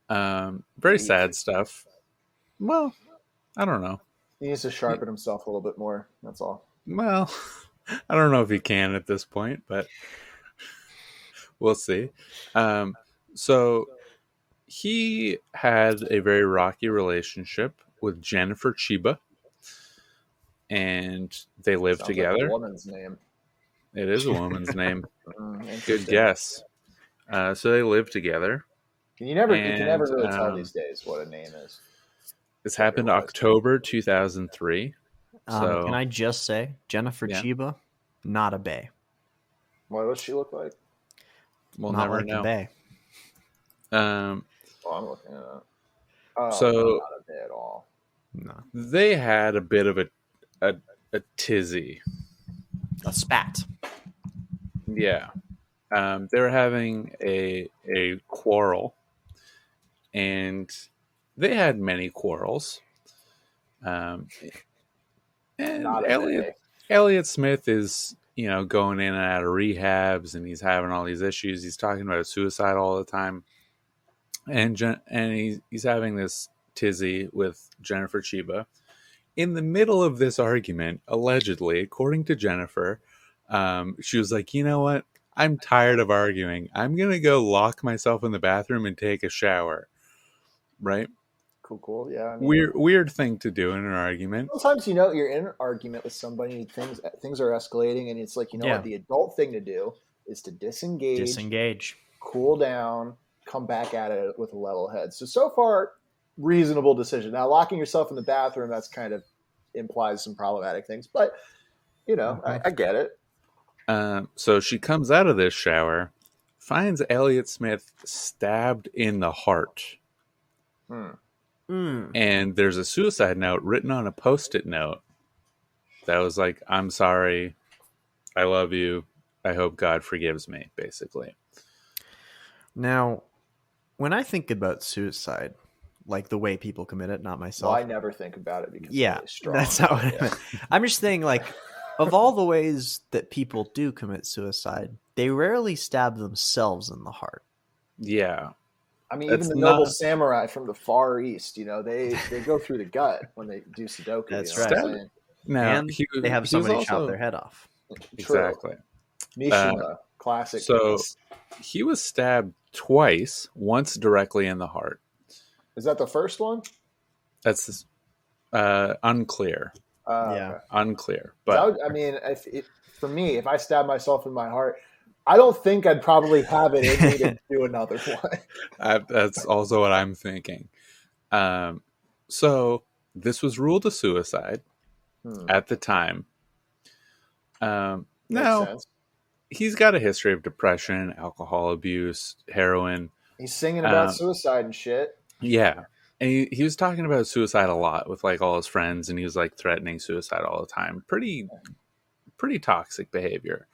Very sad stuff. Well, I don't know. He needs to sharpen himself a little bit more. That's all. Well, I don't know if he can at this point, but we'll see. So he had a very rocky relationship with Jennifer Chiba, and they lived together. Like a woman's name. It is a woman's name. Good guess. So they lived together. You can never really tell these days what a name is. This happened October 2003. So can I just say, Jennifer Chiba, not a bae. What does she look like? We'll not never like know. A bae. I'm looking at it. Oh, so not a bae at all. No. They had a bit of a a tizzy. A spat. Yeah. They were having a quarrel, and they had many quarrels. Um, and Not a day. Elliot Smith is, going in and out of rehabs, and he's having all these issues. He's talking about suicide all the time, and he's having this tizzy with Jennifer Chiba. In the middle of this argument, allegedly, according to Jennifer, she was like, "You know what? I'm tired of arguing. I'm gonna go lock myself in the bathroom and take a shower." Right? Cool. Yeah. I mean, Weird thing to do in an argument. sometimes you're in an argument with somebody, things are escalating, and it's like what the adult thing to do is to disengage, cool down, come back at it with a level head. So far, reasonable decision. Now, locking yourself in the bathroom, that's kind of implies some problematic things, but I get it. So she comes out of this shower, finds Elliot Smith stabbed in the heart. And there's a suicide note written on a Post-it note that was like, "I'm sorry. I love you. I hope God forgives me," basically. Now, when I think about suicide, like the way people commit it, not myself. Well, I never think about it because yeah, I'm really strong. That's how I meant. I'm just saying, like, of all the ways that people do commit suicide, they rarely stab themselves in the heart. Yeah. I mean, even the noble samurai from the Far East, they go through the gut when they do Sudoku. That's right. Now, and they have somebody chop their head off. Exactly. Mishima, classic. So he was stabbed twice, once directly in the heart. Is that the first one? That's unclear. Okay. Unclear. But I mean, for me, if I stab myself in my heart, I don't think I'd probably have it in me to do another one. That's also what I'm thinking. So this was ruled a suicide at the time. Now, he's got a history of depression, alcohol abuse, heroin. He's singing about suicide and shit. Yeah. And he was talking about suicide a lot with like all his friends, and he was like threatening suicide all the time. Pretty toxic behavior.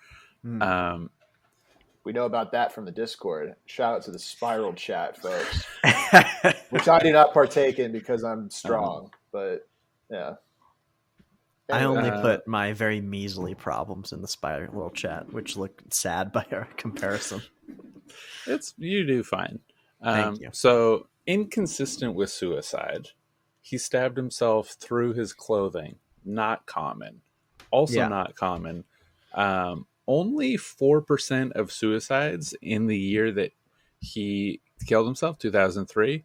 We know about that from the Discord. Shout out to the Spiral chat, folks. Which I do not partake in because I'm strong. But yeah. Anyway, I only put my very measly problems in the Spiral chat, which look sad by our comparison. You do fine. Thank you. So, inconsistent with suicide, he stabbed himself through his clothing. Not common. Also not common. Only 4% of suicides in the year that he killed himself, 2003,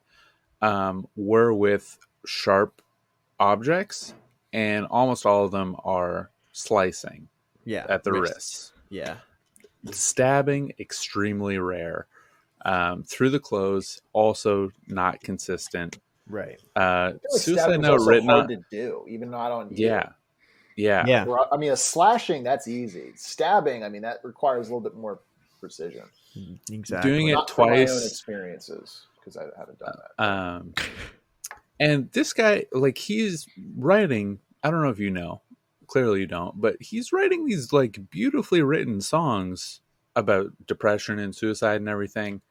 were with sharp objects, and almost all of them are slicing at the wrists. Yeah. Stabbing, extremely rare. Through the clothes, also not consistent. Right. Suicide note written on to do, even not on you. Yeah. I mean, a slashing, that's easy. Stabbing, I mean, that requires a little bit more precision. Exactly. Doing it not twice. From my own experiences, because I haven't done that. And this guy, like, he's writing, I don't know if you know, clearly you don't, but he's writing these, like, beautifully written songs about depression and suicide and everything.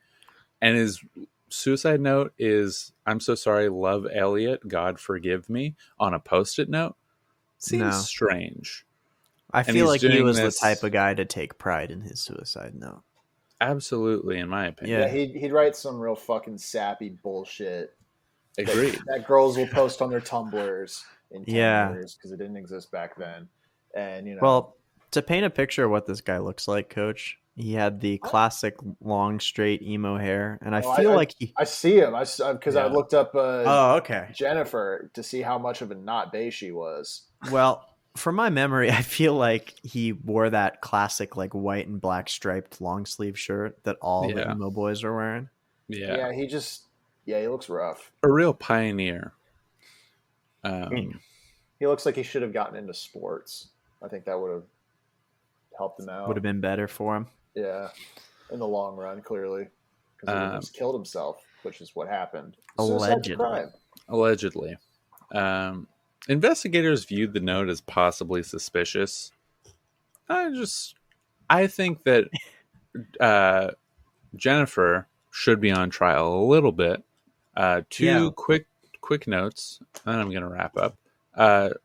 And his suicide note is, "I'm so sorry, love Elliot, God forgive me," on a Post-it note. Seems strange. I feel like he was the type of guy to take pride in his suicide note. Absolutely, in my opinion. Yeah, he'd write some real fucking sappy bullshit. Agreed. That girls will post on their Tumblrs in 10 years because it didn't exist back then. And well, to paint a picture of what this guy looks like, Coach, he had the classic long, straight emo hair, and I feel like I see him. Because I looked up. Okay. Jennifer to see how much of a not bae she was. Well, from my memory, I feel like he wore that classic like white and black striped long sleeve shirt that all the emo boys are wearing. Yeah. He looks rough. A real pioneer. He looks like he should have gotten into sports. I think that would have helped him out. Would have been better for him. Yeah, in the long run, clearly, because he just killed himself, which is what happened. Allegedly. Crime. Allegedly. investigators viewed the note as possibly suspicious. I think that Jennifer should be on trial a little bit. Two quick notes, and then I'm going to wrap up.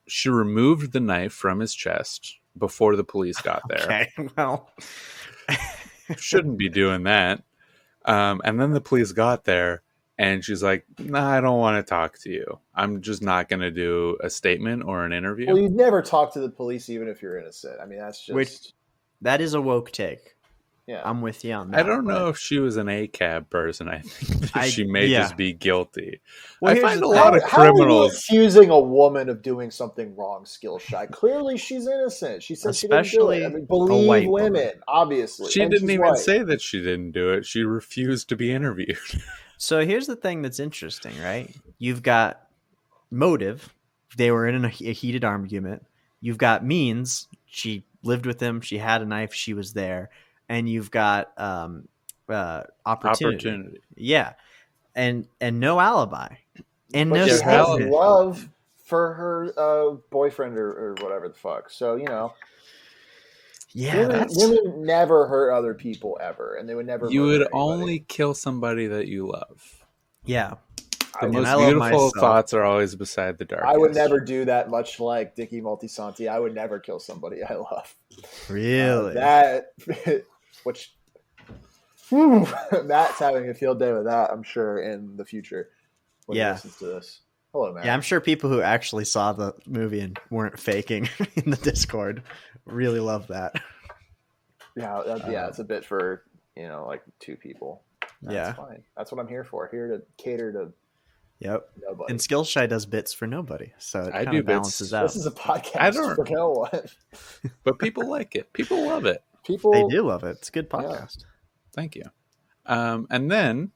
She removed the knife from his chest before the police got there. Okay, well, shouldn't be doing that. And then the police got there, and she's like, "Nah, I don't want to talk to you. I'm just not going to do a statement or an interview." Well, you'd never talk to the police even if you're innocent. I mean, that's just... that is a woke take. Yeah, I'm with you on that. I don't know if she was an ACAB person. I think that she may just be guilty. Well, I find a lot of criminals... How are you accusing a woman of doing something wrong, skill shy? Clearly, she's innocent. She said she didn't do it. I mean, believe women, obviously. She didn't even say that she didn't do it. She refused to be interviewed. So here's the thing that's interesting, right? You've got motive. They were in a heated argument. You've got means. She lived with him. She had a knife. She was there. And you've got opportunity. Yeah. And no alibi. And but no she has statement. love for her boyfriend or whatever the fuck. So, you know. Yeah, women never hurt other people ever, and they would never. You would anybody. only kill somebody that you love. Yeah, the most beautiful thoughts are always beside the darkest. I would never do that. Much like Dickie Moltisanti, I would never kill somebody I love. Really, which Matt's having a field day with that. I'm sure in the future when he listens to this. Hello, Matt. Yeah, I'm sure people who actually saw the movie and weren't faking in the Discord really love that. Yeah, it's a bit for, like 2 people. That's fine. That's what I'm here for. Here to cater to nobody. And Skillshy does bits for nobody, so it kind of balances out. This is a podcast for no one. But people like it. People love it. They do love it. It's a good podcast. Yeah. Thank you. And then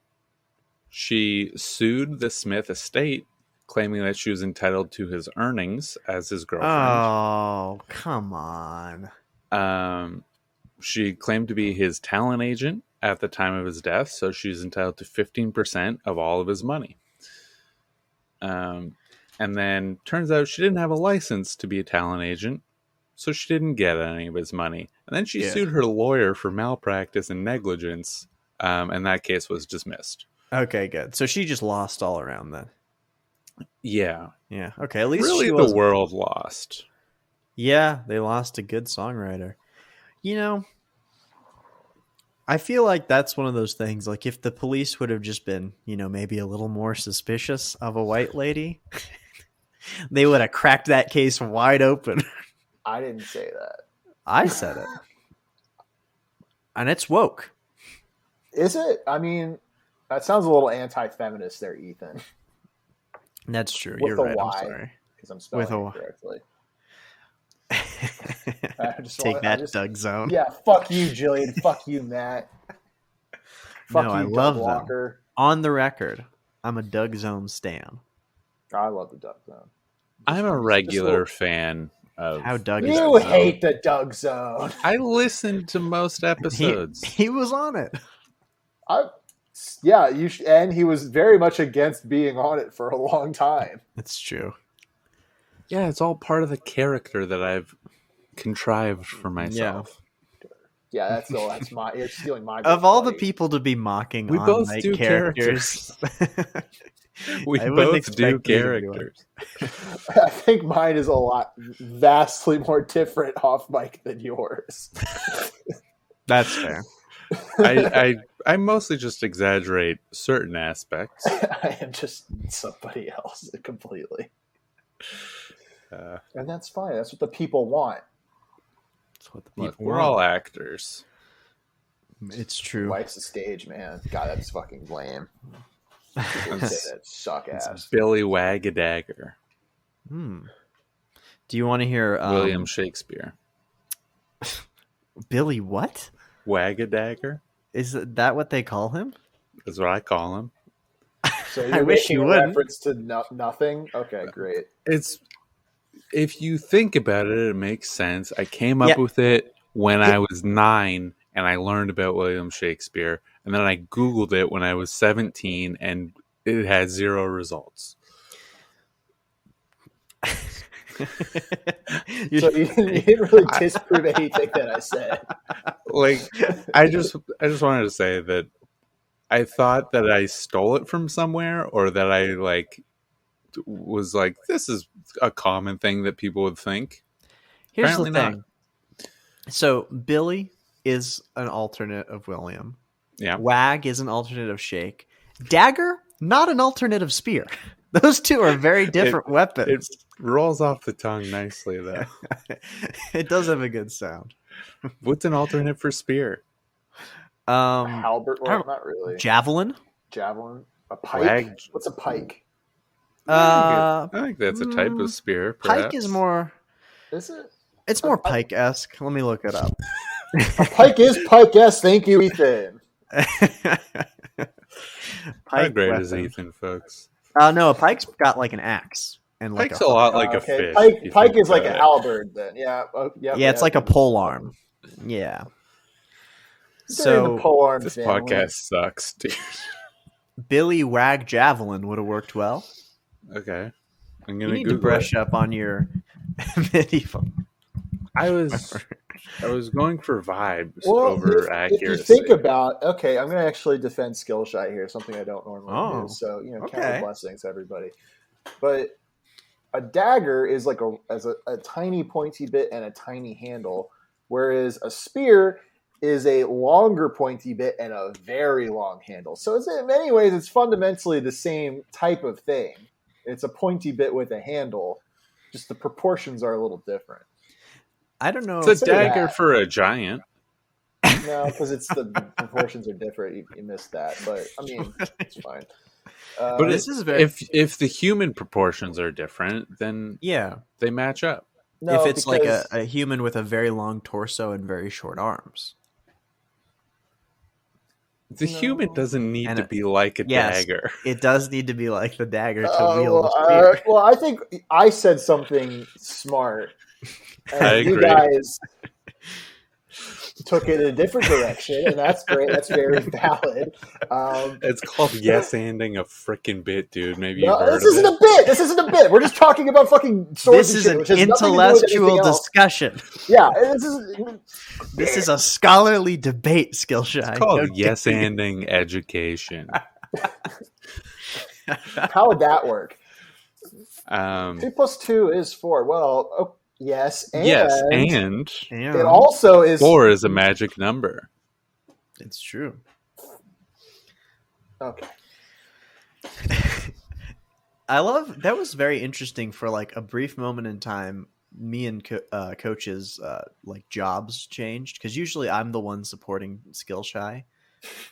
she sued the Smith estate, claiming that she was entitled to his earnings as his girlfriend. Oh, come on. She claimed to be his talent agent at the time of his death, so she's entitled to 15% of all of his money. And then turns out she didn't have a license to be a talent agent, so she didn't get any of his money. And then she sued her lawyer for malpractice and negligence, and that case was dismissed. Okay, good. So she just lost all around then. Yeah. Yeah. Okay. At least really the world lost. Yeah, they lost a good songwriter. I feel like that's one of those things. Like if the police would have just been, maybe a little more suspicious of a white lady, they would have cracked that case wide open. I didn't say that. I said it. And it's woke. Is it? I mean, that sounds a little anti-feminist there, Ethyn. That's true. With You're right. Y, I'm sorry. Because I'm spelling it correctly. Take that, Doug Zone. Yeah, fuck you, Jillian. Fuck you, Matt. Fuck you, I Doug love Walker. Them. On the record, I'm a Doug Zone stan. I love the Doug Zone. I'm a regular fan of how Doug is. You hate the Doug Zone. I listened to most episodes. He was on it. And he was very much against being on it for a long time. It's true. Yeah, it's all part of the character that I've contrived for myself. Yeah, that's my. You're stealing my. Of all the people to be mocking, we both do characters. We both do characters. I think mine is vastly more different off mic than yours. That's fair. I mostly just exaggerate certain aspects. I am just somebody else completely. And that's fine. That's what the people want. That's what the people Look, we're all actors. It's true. Life's a stage, man. God, that's fucking lame. People say that suck ass. Billy Wagadagger. Do you want to hear William Shakespeare? Billy what? Wagadagger? Is that what they call him? That's what I call him. So you're I wish you would. Reference to nothing. Okay, great. If you think about it, it makes sense. I came up with it when I was 9, and I learned about William Shakespeare, and then I Googled it when I was 17, and it had 0 results. So you didn't really disprove anything that I said. Like, I just wanted to say that I thought that I stole it from somewhere, or that I like was like, this is a common thing that people would think. Here's Apparently the thing. not. So Billy is an alternate of William. Yeah. Wag is an alternate of Shake. Dagger, not an alternate of Spear. Those two are very different weapons. It rolls off the tongue nicely, though. It does have a good sound. What's an alternate for Spear? Halberd? Well, not really. Javelin? Javelin? A pike? Wag. What's a pike? I think that's a type of spear. Perhaps. Pike is more... Is it? It's more pike-esque. Let me look it up. A pike is pike-esque. Thank you, Ethyn. How great is Ethyn, folks? No, a pike's got like an axe. And like Pike's a lot like a fish. Pike is like a halberd then. Yeah. Yeah, it's like a pole arm. Yeah. So the pole arm this family. podcast sucks, dude. Billy Wag Javelin would have worked well. Okay. I'm You gonna need Google to brush it. up on your medieval. I was going for vibes Well, over if accuracy. you think about, okay, I'm going to actually defend Skillshot here, something I don't normally do. So, count the blessings, everybody. But a dagger is like a tiny pointy bit and a tiny handle, whereas a spear is a longer pointy bit and a very long handle. So it's, in many ways, it's fundamentally the same type of thing. It's a pointy bit with a handle. Just the proportions are a little different. I don't know. It's a dagger for a giant. No, because the proportions are different. You missed that, but I mean, it's fine. But this is if the human proportions are different, then they match up. No, if it's like a human with a very long torso and very short arms. The human doesn't need to be like a dagger. It does need to be like the dagger to wield a spear. Well, I think I said something smart. And I agree. You guys took it in a different direction, and that's great. That's very valid. It's called yes-anding a freaking bit, dude. Maybe no, you've heard this isn't a bit. This isn't a bit. We're just talking about fucking swords. This is and shit, an intellectual discussion. Yeah, this is a scholarly debate, Skillshy. It's called yes-anding education. How would that work? 2 + 2 is 4. Well, yes, and it also is 4 is a magic number. It's true. Okay. I love that was very interesting for like a brief moment in time. Me and coaches like jobs changed because usually I'm the one supporting Skillshy,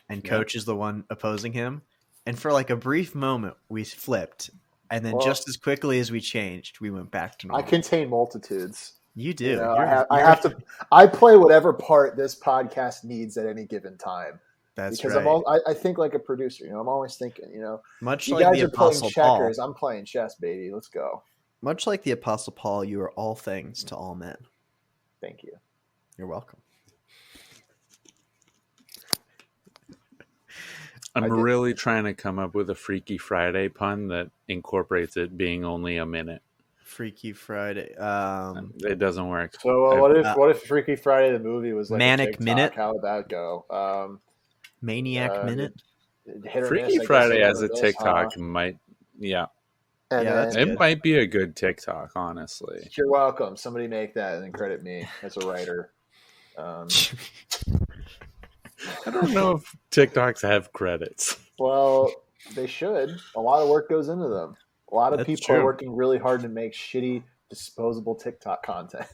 and coach is the one opposing him. And for like a brief moment, we flipped. And then just as quickly as we changed, we went back to normal. I contain multitudes. You do. I have to. I play whatever part this podcast needs at any given time. That's because right. I think like a producer. I'm always thinking. Much you like guys the are Apostle playing checkers. Paul. I'm playing chess, baby. Let's go. Much like the Apostle Paul, you are all things to all men. Thank you. You're welcome. I'm really trying to come up with a Freaky Friday pun that incorporates it being only a minute. Freaky Friday. It doesn't work. So what if Freaky Friday the movie was like Manic Minute? How would that go? Maniac Minute. Freaky Friday as a TikTok might, it might be a good TikTok, honestly. You're welcome. Somebody make that and then credit me as a writer. I don't know if TikToks have credits. Well, they should. A lot of work goes into them. A lot of people are working really hard to make shitty, disposable TikTok content.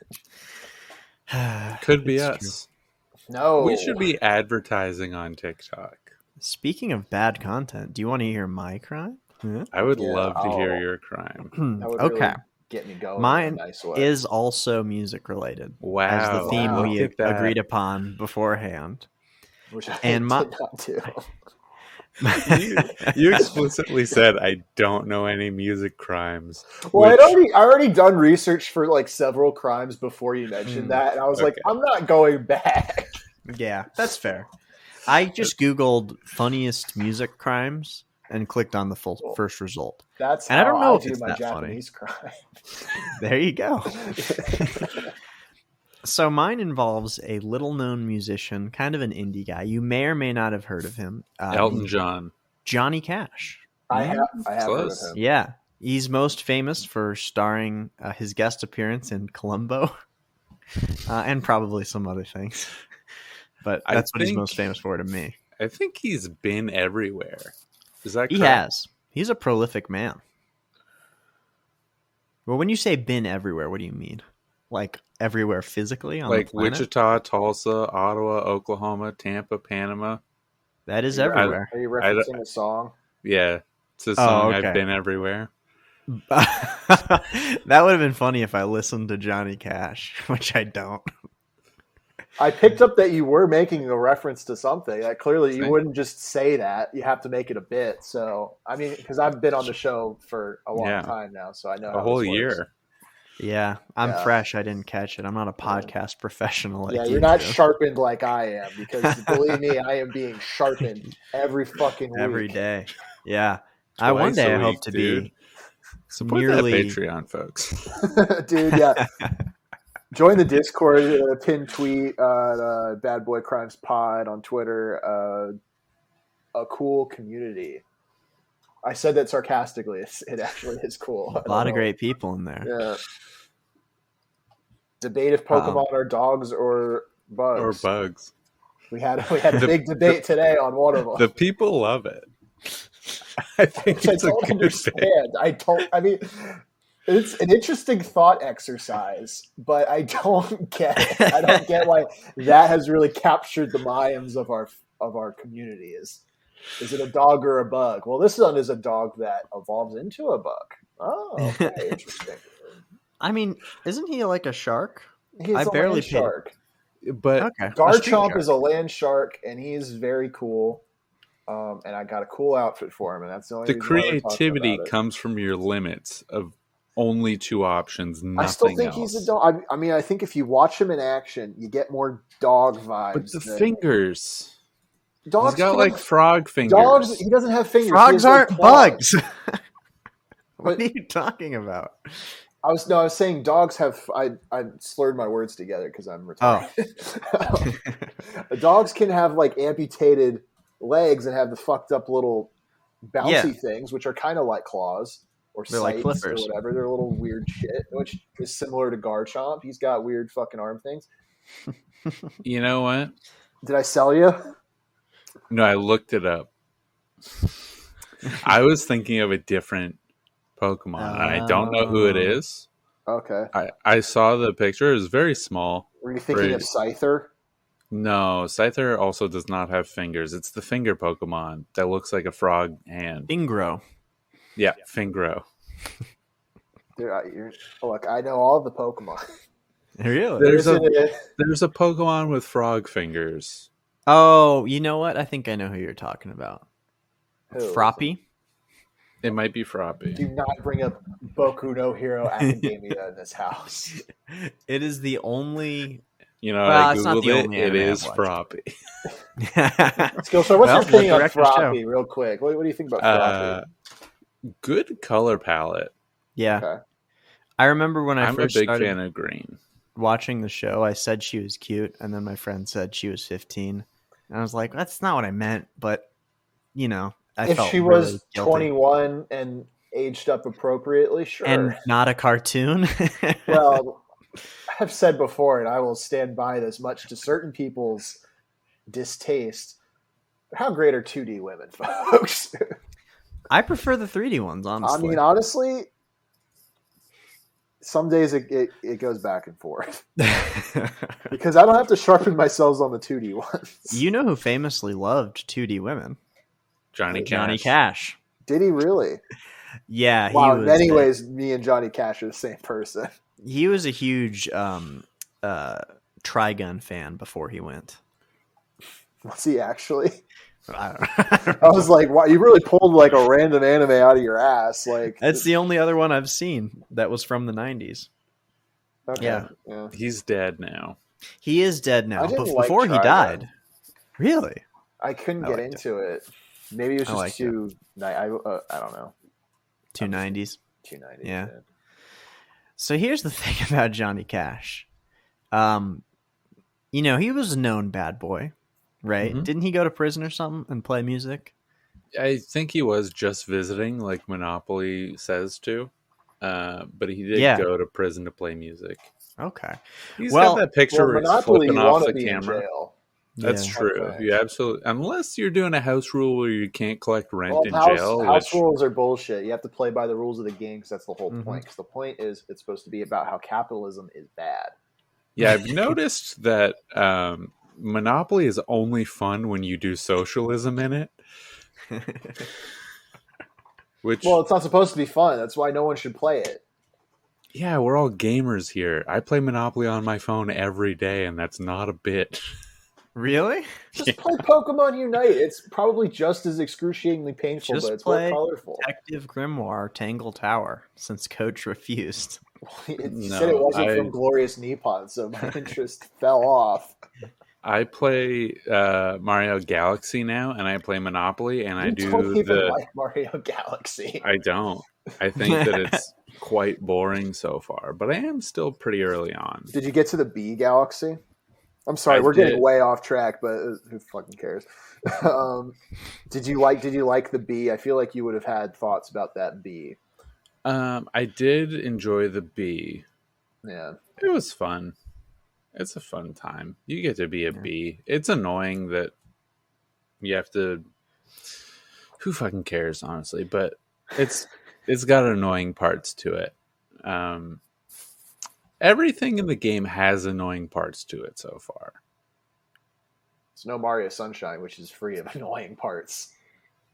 Could be us. True. No. We should be advertising on TikTok. Speaking of bad content, do you want to hear my crime? I would love to hear your crime. That would really get me going. Mine in a nice way. is also music related. Wow. As the theme we agreed upon beforehand. Which I did not do. You explicitly said I don't know any music crimes. Well, I already done research for like several crimes before you mentioned that, and I was like, I'm not going back. Yeah, that's fair. I just Googled funniest music crimes, and clicked on the first result. That's and how I don't know if do it's my that Japanese funny. crime. There you go. So mine involves a little-known musician, kind of an indie guy. You may or may not have heard of him. Elton John. Johnny Cash. I have heard of him. Yeah. He's most famous for starring his guest appearance in Columbo and probably some other things. But that's what he's most famous for to me. I think he's been everywhere. Is that correct? He has. He's a prolific man. Well, when you say been everywhere, what do you mean? Like everywhere physically on the planet? Wichita, Tulsa, Ottawa, Oklahoma, Tampa, Panama. That is everywhere. Are you referencing a song? Yeah. It's a song. Okay. I've been everywhere. That would have been funny if I listened to Johnny Cash, which I don't. I picked up that you were making a reference to something. That clearly you wouldn't just say that. You have to make it a bit. So, I mean, because I've been on the show for a long time now, so I know a whole year. Yeah, I'm fresh. I didn't catch it. I'm not a podcast professional. Like you're not sharpened like I am, because believe me, I am being sharpened every fucking week. Every day. Yeah. One day I hope to be support nearly... that Patreon, folks. Dude, yeah. Join the Discord, pin tweet, Bad Boy Crimes Pod on Twitter. A cool community. I said that sarcastically. It actually is cool. A lot of great people in there. Yeah. Debate if Pokemon are dogs or bugs. We had a big debate today on one of them. The people love it. I think it's I don't understand. I mean, it's an interesting thought exercise, but I don't get it. I don't get why that has really captured the minds of our community. Is it a dog or a bug? Well, this one is a dog that evolves into a bug. Oh, okay, interesting. I mean, isn't he like a shark? He's I a barely land shark. But okay. Garchomp is a land shark, and he's very cool. And I got a cool outfit for him, and that's the only. The creativity comes from your limits of only two options. Nothing I still think else. he's a dog. I mean, I think if you watch him in action, you get more dog vibes. But the fingers. Dogs He's got like frog fingers. Dogs. He doesn't have fingers. Frogs aren't bugs. What are you talking about? I was saying dogs have. I slurred my words together because I'm retarded. Dogs can have like amputated legs and have the fucked up little bouncy things, which are kind of like claws or they're like flippers or whatever. They're a little weird shit, which is similar to Garchomp. He's got weird fucking arm things. You know what? Did I sell you? No, I looked it up. I was thinking of a different Pokemon, and I don't know who it is. Okay. I saw the picture. It was very small. Were you thinking of Scyther? No, Scyther also does not have fingers. It's the finger Pokemon that looks like a frog hand. Fingro. Yeah, Fingro. Dude, look, I know all the Pokemon. Really? There's a Pokemon with frog fingers. Oh, you know what? I think I know who you're talking about. Who? Froppy? It might be Froppy. Do not bring up Boku no Hero Academia in this house. It is the only... You know, well, I Googled it. It is Froppy. So what's your opinion on Froppy, real quick? What do you think about Froppy? Good color palette. Yeah. Okay. I remember when I first I'm a big started fan of green. Watching the show, I said she was cute, and then my friend said she was 15. And I was like, that's not what I meant, but, you know, if felt she really was guilty. 21 and aged up appropriately, sure. And not a cartoon. Well, I've said before, and I will stand by this, much to certain people's distaste, how great are 2D women, folks? I prefer the 3D ones, honestly. I mean, honestly, some days it goes back and forth. Because I don't have to sharpen myself on the 2D ones. You know who famously loved 2D women? Johnny Cash. Did he really? Yeah. He wow, was, in many ways, me and Johnny Cash are the same person. He was a huge Trigun fan before he went. Was he actually? I don't know. I was like, wow, you really pulled like a random anime out of your ass. Like that's the only other one I've seen that was from the 90s. Okay. Yeah. He's dead now. He is dead now, but like before he Trigun. died. Really? I couldn't get into it. Maybe it was I just like too. I don't know. 290s. 290. Yeah. So here's the thing about Johnny Cash. He was a known bad boy, right? Mm-hmm. Didn't he go to prison or something and play music? I think he was just visiting, like Monopoly says to. But he did go to prison to play music. Okay. He's got that picture where he's Monopoly, flipping you off want the to be camera. in jail. That's true. You absolutely, unless you're doing a house rule where you can't collect rent in jail. House rules are bullshit. You have to play by the rules of the game because that's the whole point. Because the point is, it's supposed to be about how capitalism is bad. Yeah, I've noticed that Monopoly is only fun when you do socialism in it. Well, it's not supposed to be fun. That's why no one should play it. Yeah, we're all gamers here. I play Monopoly on my phone every day, and that's not a bit. Really? Just play Pokemon Unite. It's probably just as excruciatingly painful, but it's more colorful. Detective Grimoire Tangle Tower, since Coach refused. He said it wasn't from Glorious Nippon, so my interest fell off. I play Mario Galaxy now, and I play Monopoly, and I don't even like Mario Galaxy. I don't. I think that it's quite boring so far, but I am still pretty early on. Did you get to the B Galaxy? I'm sorry, we're getting way off track, but who fucking cares? Did you like the B? I feel like you would have had thoughts about that B. I did enjoy the B. Yeah, it was fun. It's a fun time. You get to be a B. It's annoying that you have to. Who fucking cares, honestly? But it's got annoying parts to it. Everything in the game has annoying parts to it so far. It's no Mario Sunshine, which is free of annoying parts.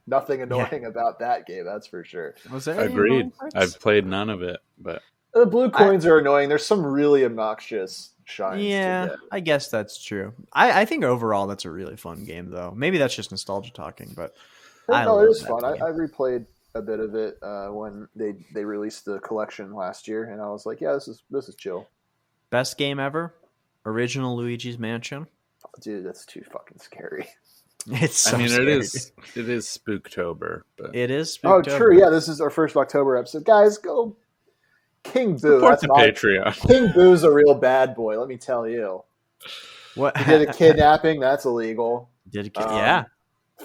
Nothing annoying about that game, that's for sure. Was there Agreed. I've played none of it, but the blue coins are annoying. There's some really obnoxious shines. Yeah, I guess that's true. I think overall that's a really fun game, though. Maybe that's just nostalgia talking, but it is fun. I replayed a bit of it when they released the collection last year, and I was like, yeah, this is chill. Best game ever? Original Luigi's Mansion? Dude, that's too fucking scary. It's so scary. It is Spooktober, but it is Spooktober. Oh, true. Yeah, this is our first October episode. Guys, go King Boo. Support the Patreon. King Boo's a real bad boy, let me tell you. What? He did a kidnapping, that's illegal. Yeah.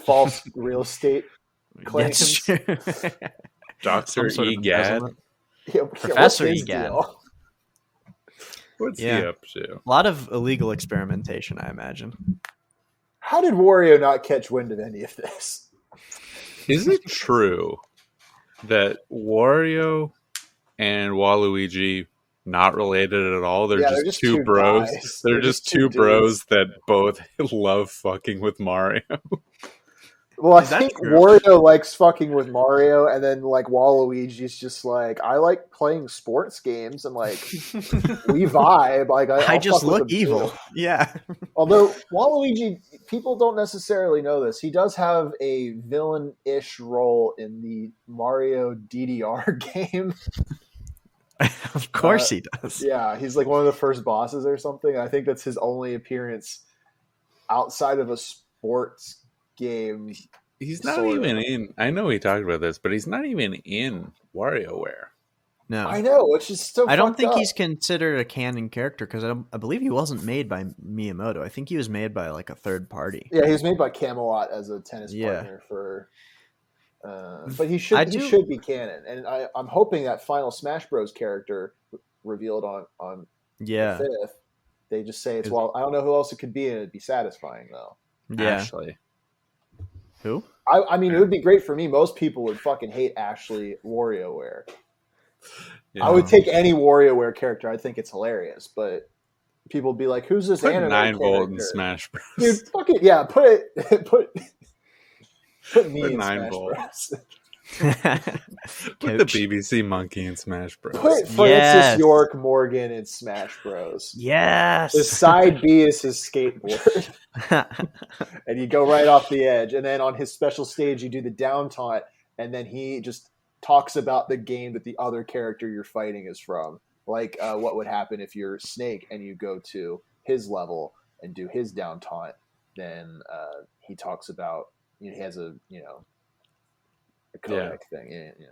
False real estate claims. Dr. Egad. Professor Egad. What's he up to? A lot of illegal experimentation, I imagine. How did Wario not catch wind of any of this? Is it true that Wario and Waluigi not related at all? They're just two bros. Guys. They're just two bros that both love fucking with Mario. Well, I think Wario likes fucking with Mario, and then like Waluigi's just like, I like playing sports games, and like we vibe. Like I just look evil. Too. Yeah. Although Waluigi, people don't necessarily know this. He does have a villain-ish role in the Mario DDR game. Of course he does. Yeah, he's like one of the first bosses or something. I think that's his only appearance outside of a sports game. He's not even in. I know we talked about this, but he's not even in WarioWare. No, I know, which is so. I don't think up. he's considered a canon character because I believe he wasn't made by Miyamoto. I think he was made by like a third party. Yeah, he was made by Camelot as a tennis partner for. But he should be canon, and I'm hoping that final Smash Bros. Character revealed on the 5th. They just say it's I don't know who else it could be, and it'd be satisfying though. Yeah. Ashley. Who? I mean, it would be great for me. Most people would fucking hate Ashley WarioWare. Yeah. I would take any WarioWare character. I think it's hilarious, but people would be like, "Who's this anime 9-Volt in Smash Bros?" Dude, fucking put me in 9-Volt. Smash Bros. Put the BBC monkey in Smash Bros. Put Francis York Morgan in Smash Bros. Yes. His side B is his skateboard. And you go right off the edge. And then on his special stage, you do the down taunt. And then he just talks about the game that the other character you're fighting is from. Like what would happen if you're Snake and you go to his level and do his down taunt. Then he talks about, he has a Kodak thing. Yeah.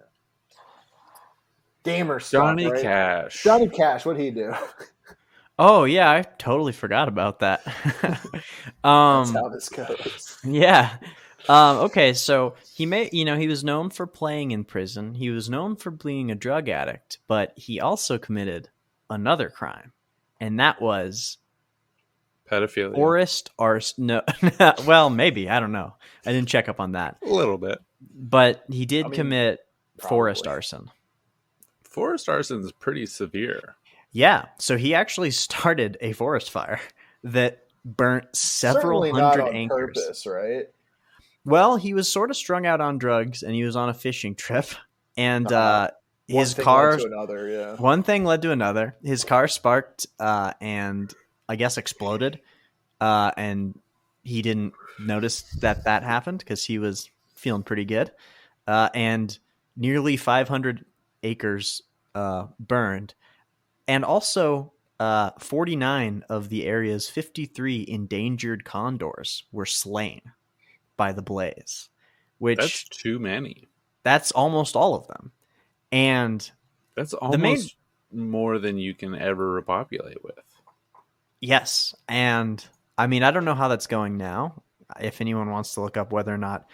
Gamer stuff, Johnny right? Cash. Johnny Cash, what'd he do? Oh yeah, I totally forgot about that. That's how this goes. Yeah. Okay, so he was known for playing in prison. He was known for being a drug addict, but he also committed another crime, and that was Pedophilia. forest arson. No, well, maybe, I don't know. I didn't check up on that. A little bit, but he did commit forest probably. arson. Forest arson is pretty severe. Yeah, so he actually started a forest fire that burnt several Certainly hundred not on acres. purpose, right? Well, he was sort of strung out on drugs, and he was on a fishing trip, and his car car. To another, yeah. One thing led to another. His car sparked, and I guess exploded, and he didn't notice that happened because he was feeling pretty good, and nearly 500 acres burned, and also 49 of the area's 53 endangered condors were slain by the blaze, which that's too many. That's almost all of them, and that's almost more than you can ever repopulate with. Yes, and I mean, I don't know how that's going now. If anyone wants to look up whether or not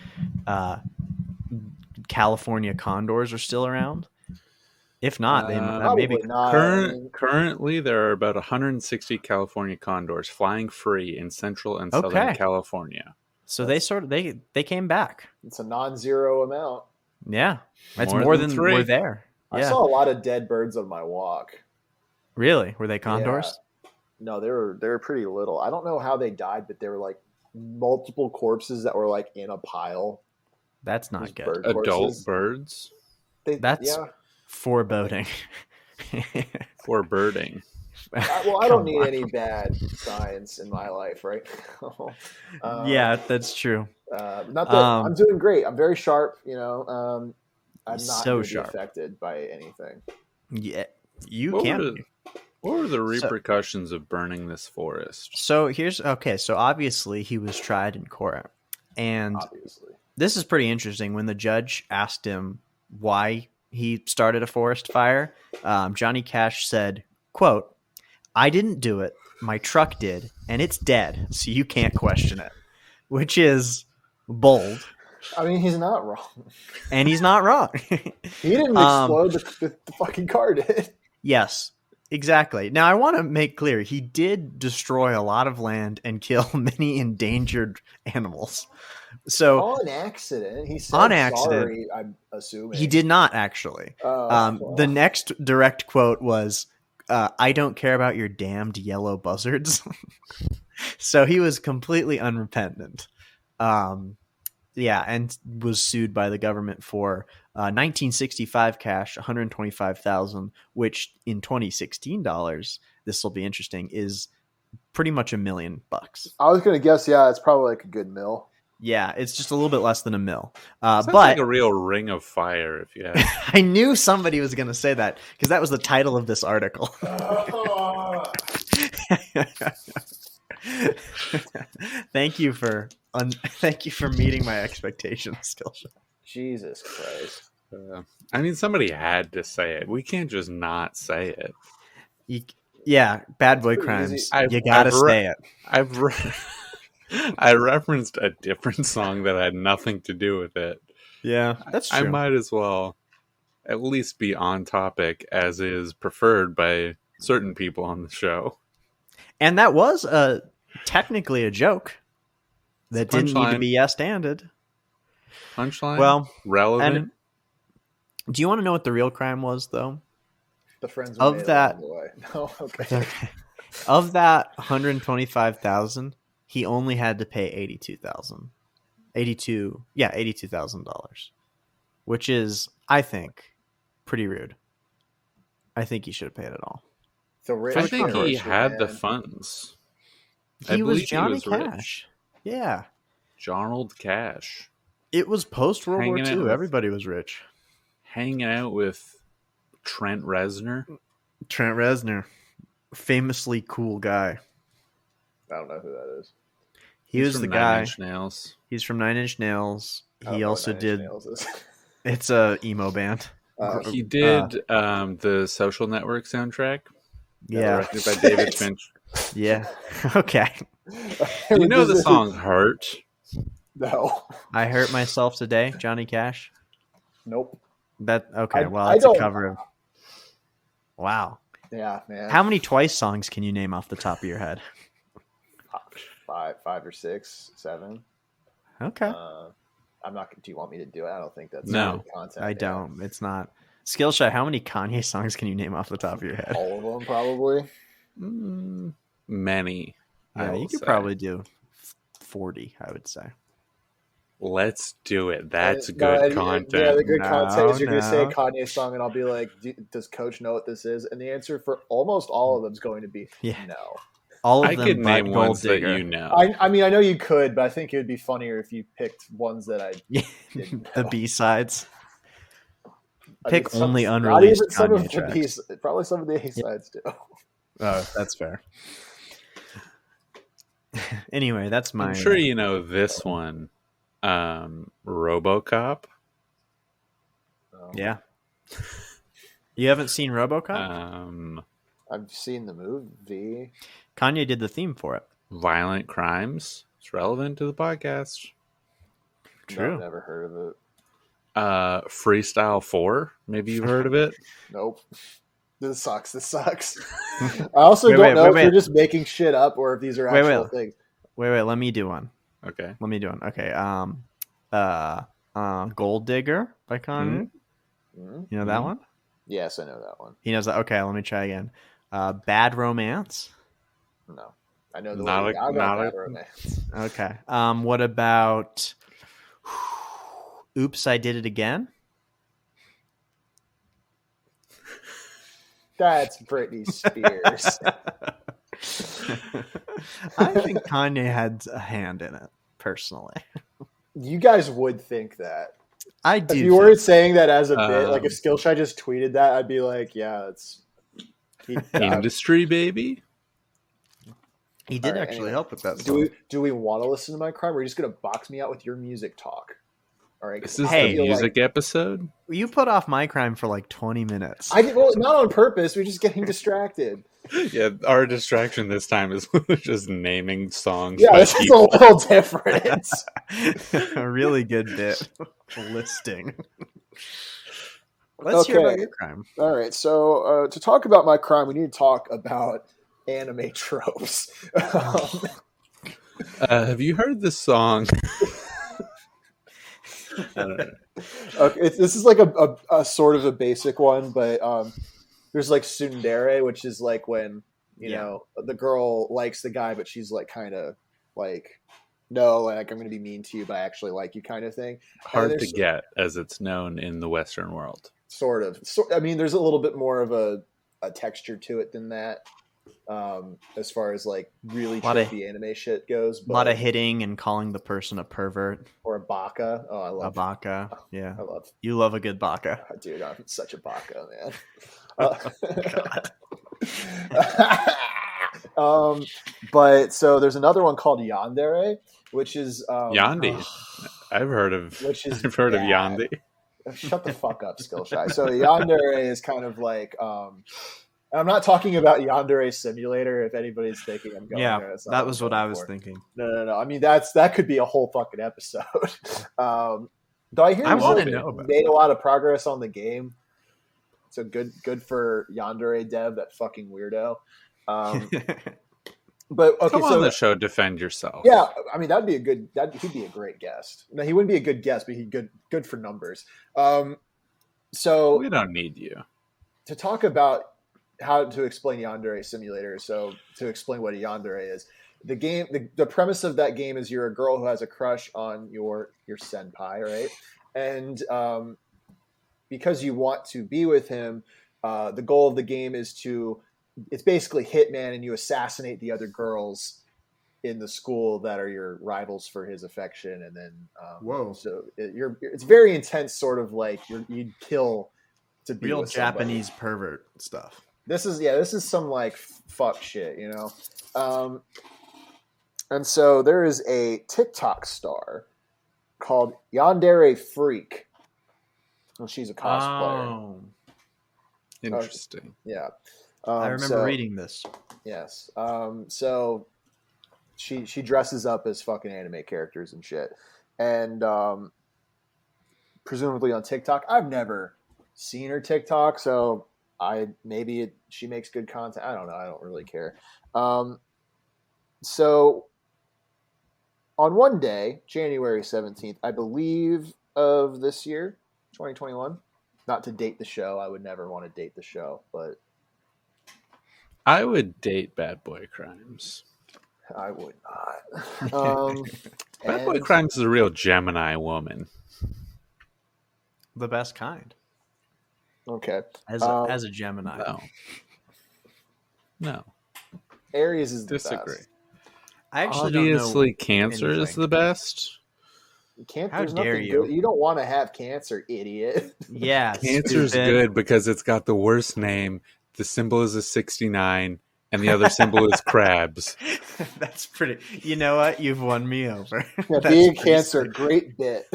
California condors are still around, if not, they maybe not. Currently, there are about 160 California condors flying free in Central and Southern California. So they came back. It's a non-zero amount. Yeah, that's more than were there. I saw a lot of dead birds on my walk. Really? Were they condors? Yeah. No, they were pretty little. I don't know how they died, but they were like multiple corpses that were like in a pile. That's not good. Adult birds? That's foreboding. Forebirding. Well, I don't need any bad science in my life, right? Yeah, that's true. Not that I'm doing great. I'm very sharp. I'm not so affected by anything. Yeah, you can't. What were the repercussions of burning this forest? So So obviously he was tried in court, and this is pretty interesting. When the judge asked him why he started a forest fire, Johnny Cash said, quote, "I didn't do it. My truck did, and it's dead, so you can't question it," which is bold. I mean, he's not wrong. And he's not wrong. He didn't explode, the fucking car did. Yes, exactly. Now, I want to make clear, he did destroy a lot of land and kill many endangered animals. So on accident. He said on accident, sorry, I'm assuming. He did not, actually. The next direct quote was, "I don't care about your damned yellow buzzards." So he was completely unrepentant. Yeah, and was sued by the government for 1965 cash, $125,000, which in 2016 dollars, this will be interesting, is pretty much $1 million. I was going to guess, yeah, it's probably like a good mill. Yeah, it's just a little bit less than $1 million. Sounds like a real ring of fire, if you have. I knew somebody was going to say that because that was the title of this article. Thank you for meeting my expectations, Skillshare. Jesus Christ. I mean, somebody had to say it. We can't just not say it. Yeah, bad boy crimes. You gotta say it. I referenced a different song that had nothing to do with it. Yeah, that's true. I might as well at least be on topic, as is preferred by certain people on the show. And that was technically a joke that didn't need to be yes-anded. Punchline? Well, relevant? Do you want to know what the real crime was, though? The friends of that. No, okay. Of that 125,000, he only had to pay $82,000, which is, I think, pretty rude. I think he should have paid it all. I think he had the funds. He was Johnny Cash. Yeah. Donald Cash. It was post World War II. Everybody was rich. Hanging out with Trent Reznor. Trent Reznor. Famously cool guy. I don't know who that is. He was the guy. 9 Inch Nails. He's from 9 Inch Nails. He also did. Is. It's a emo band. He did the Social Network soundtrack. Yeah, directed by David Finch. Yeah. Okay. Do you know the song "Hurt"? No. I hurt myself today, Johnny Cash. Nope. It's a cover of. Wow. Yeah, man. How many Twice songs can you name off the top of your head? 5 or 6, 7. Okay. I'm not. Do you want me to do it? I don't think that's no content. I don't. It's not. Skillshot, how many Kanye songs can you name off the top of your head? All of them, probably. Many. Yeah, you could probably do 40, I would say. Let's do it. That's good content. Yeah, the good content is you're going to say a Kanye song, and I'll be like, does Coach know what this is? And the answer for almost all of them is going to be no. All of I them could name ones that Digger. you know. I mean, I know you could, but I think it would be funnier if you picked ones that I didn't know. The B-sides. Pick only not unreleased even some Kanye of tracks. the probably some of the A-sides too. Oh, that's fair. Anyway, that's my... I'm sure you know this one. RoboCop. Yeah. You haven't seen RoboCop? I've seen the movie. Kanye did the theme for it. Violent Crimes. It's relevant to the podcast. True. No, I've never heard of it. Freestyle 4. Maybe you've heard of it. Nope. This sucks. I also don't know if you're just making shit up or if these are actual things. Wait. Let me do one. Okay. Okay. Gold Digger by Kanye. Mm-hmm. You know that one? Yes, I know that one. He knows that. Okay, let me try again. Bad Romance. No, I know the Bad Romance. Okay. What about Oops, I Did It Again? That's Britney Spears. I think Kanye had a hand in it, personally. You guys would think that. I do. If you weren't saying that as a bit, like if Skillshot just tweeted that, I'd be like, yeah, it's industry, baby. He did actually help with that song. Do we want to listen to my crime, or are you just going to box me out with your music talk? All right. This is the music episode. You put off my crime for like 20 minutes. Not on purpose. We're just getting distracted. Yeah, our distraction this time is just naming songs. Yeah, this is a little different. A really good bit. Listing. Let's hear about your crime. All right. So to talk about my crime, we need to talk about anime tropes. Have you heard this song? I don't know. Okay, this is like a sort of a basic one, but there's like tsundere, which is like when you know the girl likes the guy, but she's like kind of like, no, like I'm going to be mean to you, but I actually like you, kind of thing. Hard to get, as it's known in the Western world. Sort of. I mean, there's a little bit more of a texture to it than that. As far as like really trippy anime shit goes, a lot of hitting and calling the person a pervert or a baka. Oh, I love a baka. Yeah, you love a good baka, dude. I'm such a baka, man. But so there's another one called yandere, which is Yandi. I've heard of Yandi. Shut the fuck up, Skillshy. So yandere is kind of like I'm not talking about Yandere Simulator. If anybody's thinking I'm going there, that was what I was thinking. No. I mean, that could be a whole fucking episode. Though I hear made a lot of progress on the game. So good for Yandere dev, that fucking weirdo. But okay, come on the show, defend yourself. Yeah, I mean he'd be a great guest. No, he wouldn't be a good guest, but he'd good for numbers. So we don't need you to talk about how to explain Yandere Simulator. So to explain what a Yandere is, the game, the premise of that game is you're a girl who has a crush on your senpai, right? And because you want to be with him, the goal of the game is it's basically Hitman, and you assassinate the other girls in the school that are your rivals for his affection. And then, so it's very intense, sort of like you'd kill to be real with somebody. Japanese pervert stuff. This is some like fuck shit, you know? And so there is a TikTok star called Yandere Freak. Well, she's a cosplayer. Oh, interesting. Yeah. I remember reading this. Yes. So she dresses up as fucking anime characters and shit. And presumably on TikTok. I've never seen her TikTok, so she makes good content. I don't know. I don't really care. So on one day, January 17th, I believe, of this year, 2021, not to date the show. I would never want to date the show, but I would date Bad Boy Crimes. I would not. Bad Boy Crimes is a real Gemini woman. The best kind. Okay. As a Gemini. No. Aries is the Disagree. best. I actually Obviously, don't know Cancer is anything. the best. How dare you? Good. You don't want to have Cancer, idiot. Yeah, Cancer's good because it's got the worst name. The symbol is a 69, and the other symbol is crabs. That's pretty. You know what? You've won me over. Yeah, being Cancer, great bit.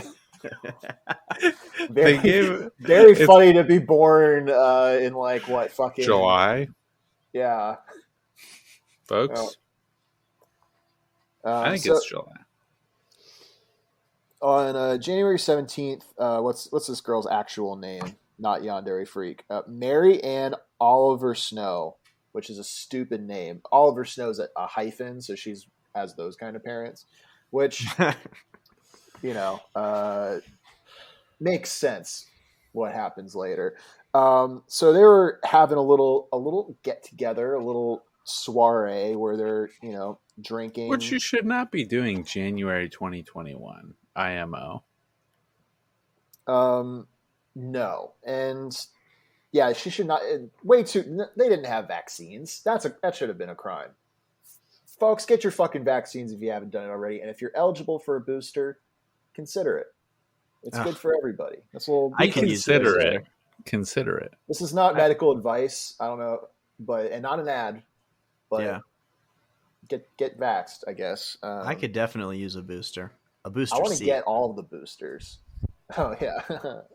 Very it's funny to be born in like what fucking July, yeah, folks. I think it's July. On January 17th, what's this girl's actual name? Not Yandere Freak. Mary Ann Oliver Snow, which is a stupid name. Oliver Snow's a hyphen, so she's has those kind of parents, which makes sense. What happens later? So they were having a little get together, a little soiree where they're drinking. Which you should not be doing January 2021 IMO. No, and yeah, she should not. Way too. They didn't have vaccines. That should have been a crime. Folks, get your fucking vaccines if you haven't done it already, and if you're eligible for a booster, consider it. It's good for everybody. That's a little. I can consider it. Consider it. This is not medical advice. I don't know, and not an ad. But yeah, get vaxxed, I guess. I could definitely use a booster. A booster. I want to seat. get all of the boosters. Oh yeah.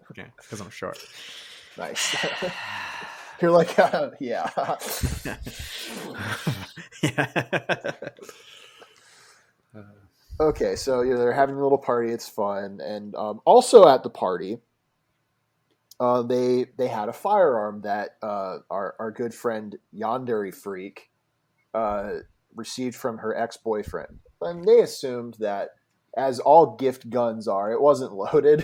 Okay, because I'm short. Nice. You're like, yeah. Yeah. Okay, so they're having a little party. It's fun, and also at the party, they had a firearm that our good friend Yandere Freak received from her ex-boyfriend, and they assumed that, as all gift guns are, it wasn't loaded.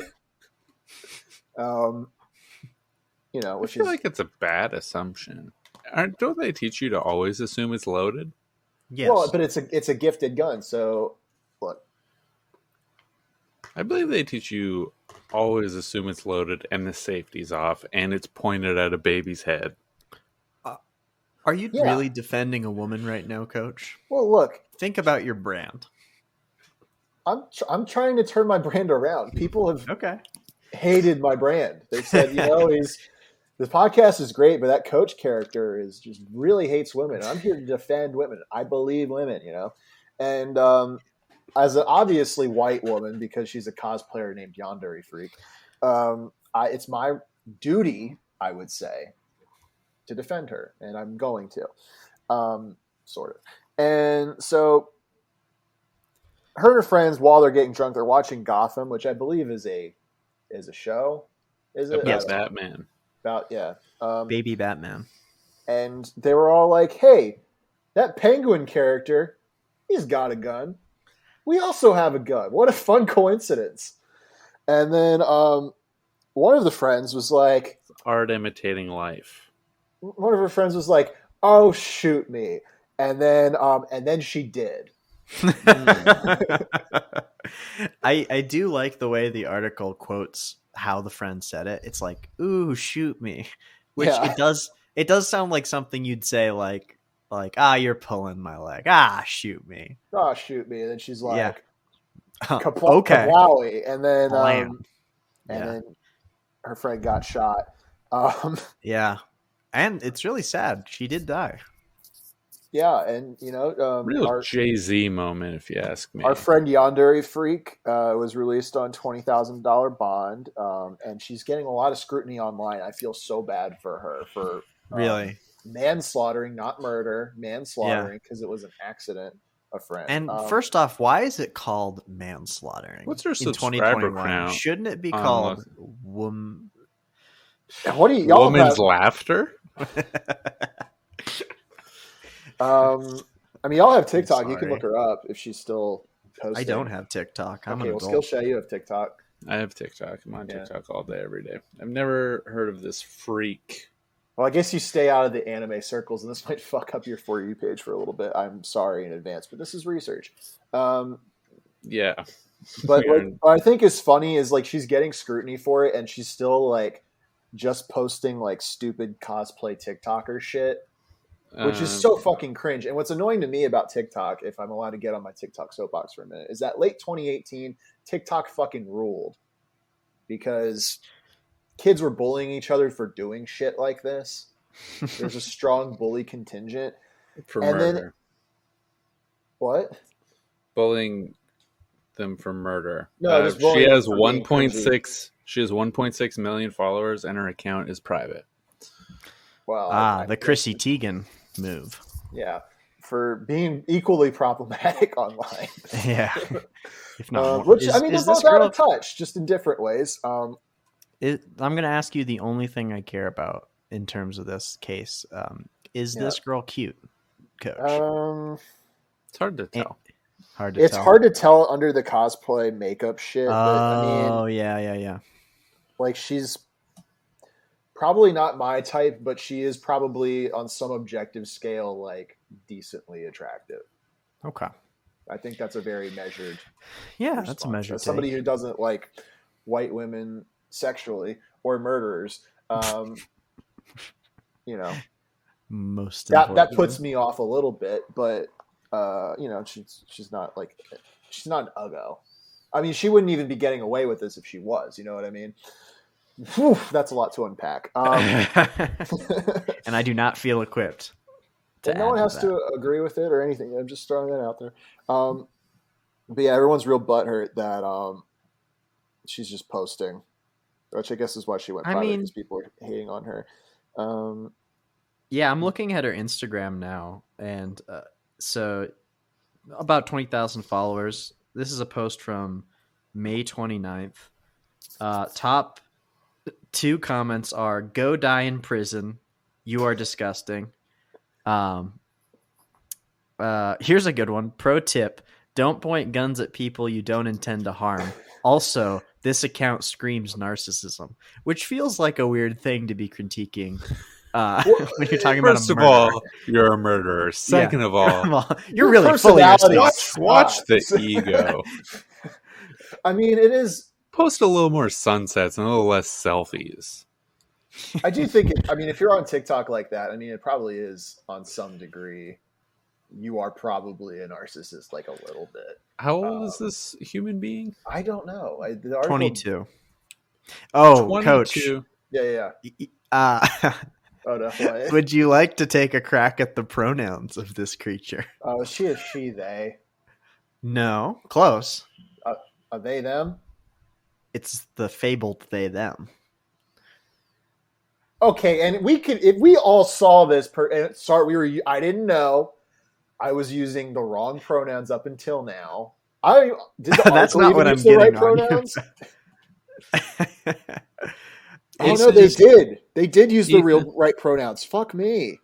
I feel like it's a bad assumption. Don't they teach you to always assume it's loaded? Yes. Well, but it's a gifted gun, so look. I believe they teach you always assume it's loaded and the safety's off and it's pointed at a baby's head. Are you really defending a woman right now, Coach? Well, look. Think about your brand. I'm trying to turn my brand around. People have hated my brand. They said, the podcast is great, but that Coach character is just really hates women. I'm here to defend women. I believe women, And as an obviously white woman, because she's a cosplayer named Yandere Freak, it's my duty, I would say, to defend her, and I'm going to, sort of. And so her and her friends, while they're getting drunk, they're watching Gotham, which I believe is a show. Is it? About Batman. Baby Batman. And they were all like, hey, that Penguin character, he's got a gun. We also have a gun. What a fun coincidence. And then one of the friends was like... Art imitating life. One of her friends was like, oh, shoot me. And then she did. I do like the way the article quotes how the friend said it. It's like, ooh, shoot me. Which it does sound like something you'd say like, you're pulling my leg. Shoot me. Shoot me. And then she's like, okay. Kawowie. And then then her friend got shot. Yeah. And it's really sad. She did die. Yeah, and Real Jay-Z moment, if you ask me. Our friend Yandere Freak was released on $20,000 bond, and she's getting a lot of scrutiny online. I feel so bad for her for really manslaughtering, not murder, manslaughtering because it was an accident. A friend. And first off, why is it called manslaughtering? What's her subscriber count? Shouldn't it be called What do y'all woman's laughter? I mean, y'all have TikTok. You can look her up if she's still posting. I don't have TikTok. I'm okay, well, Skillshare, you have TikTok. I have TikTok. I'm on TikTok all day, every day. I've never heard of this freak. Well, I guess you stay out of the anime circles, and this might fuck up your For You page for a little bit. I'm sorry in advance, but this is research. Yeah. But what I think is funny is like she's getting scrutiny for it, and she's still like just posting like stupid cosplay TikToker shit. Which is so fucking cringe. And what's annoying to me about TikTok, if I'm allowed to get on my TikTok soapbox for a minute, is that late 2018, TikTok fucking ruled. Because kids were bullying each other for doing shit like this. There's a strong bully contingent. For murder. What? Bullying them for murder. No, she has 1.6. She has 1.6 million followers, and her account is private. Well, the Chrissy Teigen move. Yeah, for being equally problematic online. Yeah, if not more. Which they're both out of touch, just in different ways. I'm going to ask you the only thing I care about in terms of this case. Is this girl cute, Coach? It's hard to tell. It's hard to tell under the cosplay makeup shit. But, yeah. Like she's probably not my type, but she is probably on some objective scale like decently attractive. Okay. I think that's a very measured response. That's a measured as somebody who doesn't like white women sexually or murderers. Most that puts me off a little bit, but she's not an uggo. I mean, she wouldn't even be getting away with this if she was, you know what I mean? Whew, that's a lot to unpack. And I do not feel equipped. No one has to agree with it or anything. I'm just throwing that out there. But yeah, everyone's real butthurt that she's just posting, which I guess is why she went private, because people are hating on her. Yeah, I'm looking at her Instagram now, and so about 20,000 followers. This is a post from May 29th. Top 2 comments are, "Go die in prison. You are disgusting." Here's a good one. Pro tip: don't point guns at people you don't intend to harm. Also, this account screams narcissism, which feels like a weird thing to be critiquing. When you're talking about a murder. First of all, you're a murderer. Second of all, you're really full of yourself. Watch the ego. I mean, it is. Post a little more sunsets and a little less selfies. I do think if you're on TikTok like that, I mean, it probably is on some degree. You are probably a narcissist, like a little bit. How old is this human being? I don't know. 22. Oh, 22. Coach. Yeah. Oh, no. Would you like to take a crack at the pronouns of this creature? Is she a she, they? No. Close. Are they, them? It's the fabled they, them. Okay, and if we all saw this I didn't know. I was using the wrong pronouns up until now. That's not what I'm getting right pronouns? Oh no, they did. They did use the real right pronouns. Fuck me.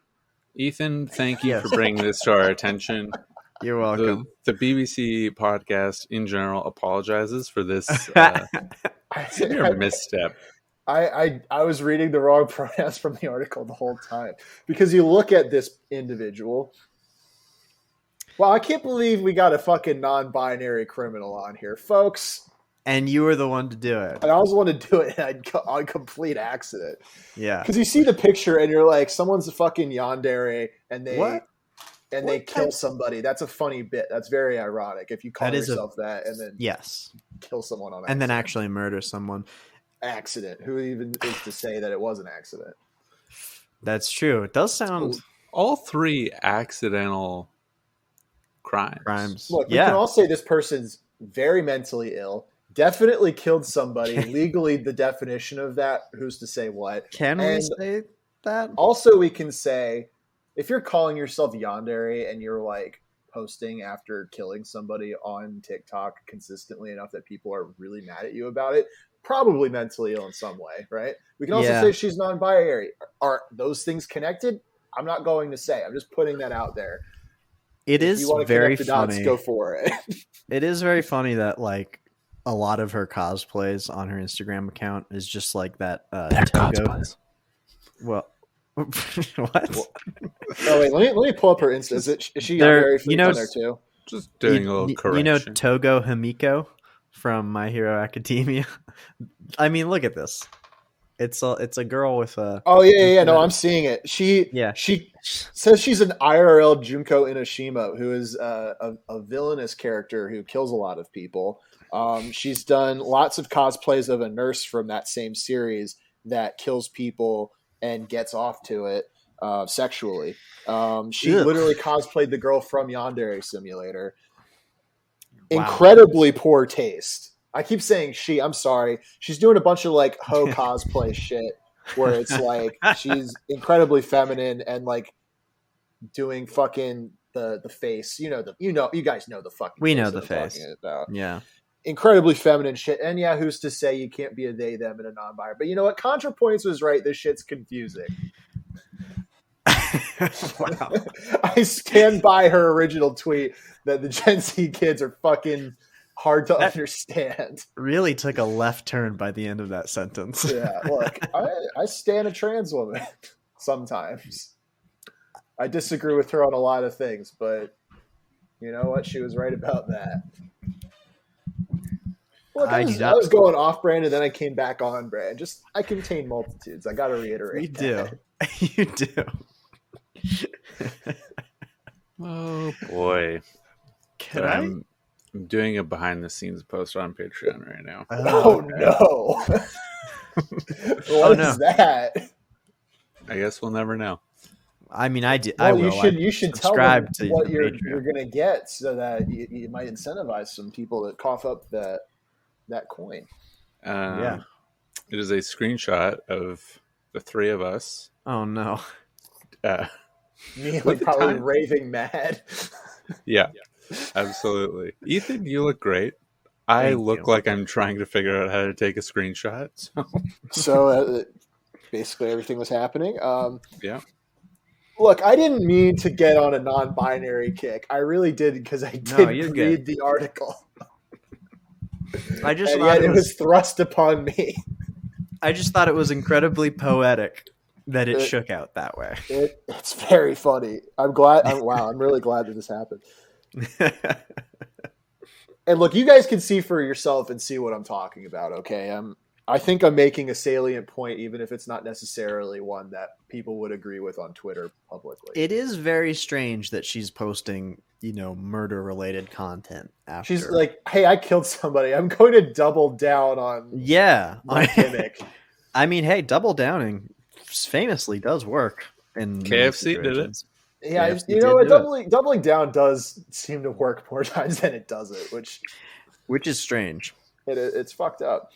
Ethyn, thank you for bringing this to our attention. You're welcome. The BBC podcast in general apologizes for this misstep. I was reading the wrong pronouns from the article the whole time, because you look at this individual. Well, I can't believe we got a fucking non-binary criminal on here, folks. And you were the one to do it. And I was the one to do it on complete accident. Yeah. Because you see the picture and you're like, someone's a fucking yandere and they kill somebody. That's a funny bit. That's very ironic. If you call yourself that and then kill someone on accident. And then actually murder someone. Accident. Who even is to say that it was an accident? That's true. It does sound all three accidental crimes. Look, we can all say this person's very mentally ill, definitely killed somebody, legally the definition of that, who's to say what. Can we say that? Also, we can say, if you're calling yourself Yandere and you're like posting after killing somebody on TikTok consistently enough that people are really mad at you about it, probably mentally ill in some way, right? We can also say she's non-binary. Are those things connected? I'm not going to say. I'm just putting that out there. It is very funny. Dots, go for it. It is very funny that like a lot of her cosplays on her Instagram account is just like that. Togo. Well, what? Oh wait, let me pull up her Insta. Is she very on there too? Just doing a little correction. You know Togo Himiko from My Hero Academia. I mean, look at this. It's a girl with a. Oh yeah. No, I'm seeing it. She says she's an IRL Junko Inoshima, who is a villainous character who kills a lot of people. She's done lots of cosplays of a nurse from that same series that kills people and gets off to it sexually. She literally cosplayed the girl from Yandere Simulator. Wow. Incredibly poor taste. I keep saying she. I'm sorry. She's doing a bunch of like hoe cosplay shit where it's like she's incredibly feminine and like doing fucking the face. You guys know the fucking. We know the face. Yeah. Incredibly feminine shit. And yeah, who's to say you can't be a they, them, and a non-binary? But you know what? ContraPoints was right. This shit's confusing. Wow. I stand by her original tweet that the Gen Z kids are fucking hard to understand. Really took a left turn by the end of that sentence. Yeah, look, I stand a trans woman sometimes. I disagree with her on a lot of things, but you know what? She was right about that. Look, I was going off brand and then I came back on brand. I contain multitudes. I got to reiterate. You do. You do. Oh boy. I'm doing a behind the scenes post on Patreon right now. Oh no. What is that? I guess we'll never know. I mean, I did. Well, you should tell them what you're going to get so that you might incentivize some people to cough up that coin. It is a screenshot of the three of us. Oh no. Me probably raving mad. Yeah, absolutely. Ethyn, you look great. I look like I'm trying to figure out how to take a screenshot. So basically everything was happening. Yeah. Look, I didn't mean to get on a non-binary kick. I really did because I did read the article. It was thrust upon me. I just thought it was incredibly poetic that it shook out that way. It's very funny. I'm glad. I'm really glad that this happened. And look, you guys can see for yourself and see what I'm talking about. Okay, I think I'm making a salient point, even if it's not necessarily one that people would agree with on Twitter publicly. It is very strange that she's posting, murder-related content after. She's like, "Hey, I killed somebody. I'm going to double down on my gimmick." I mean, hey, double downing famously does work in KFC did it. Yeah, KFC doubling down does seem to work more times than it doesn't, which is strange. It's fucked up.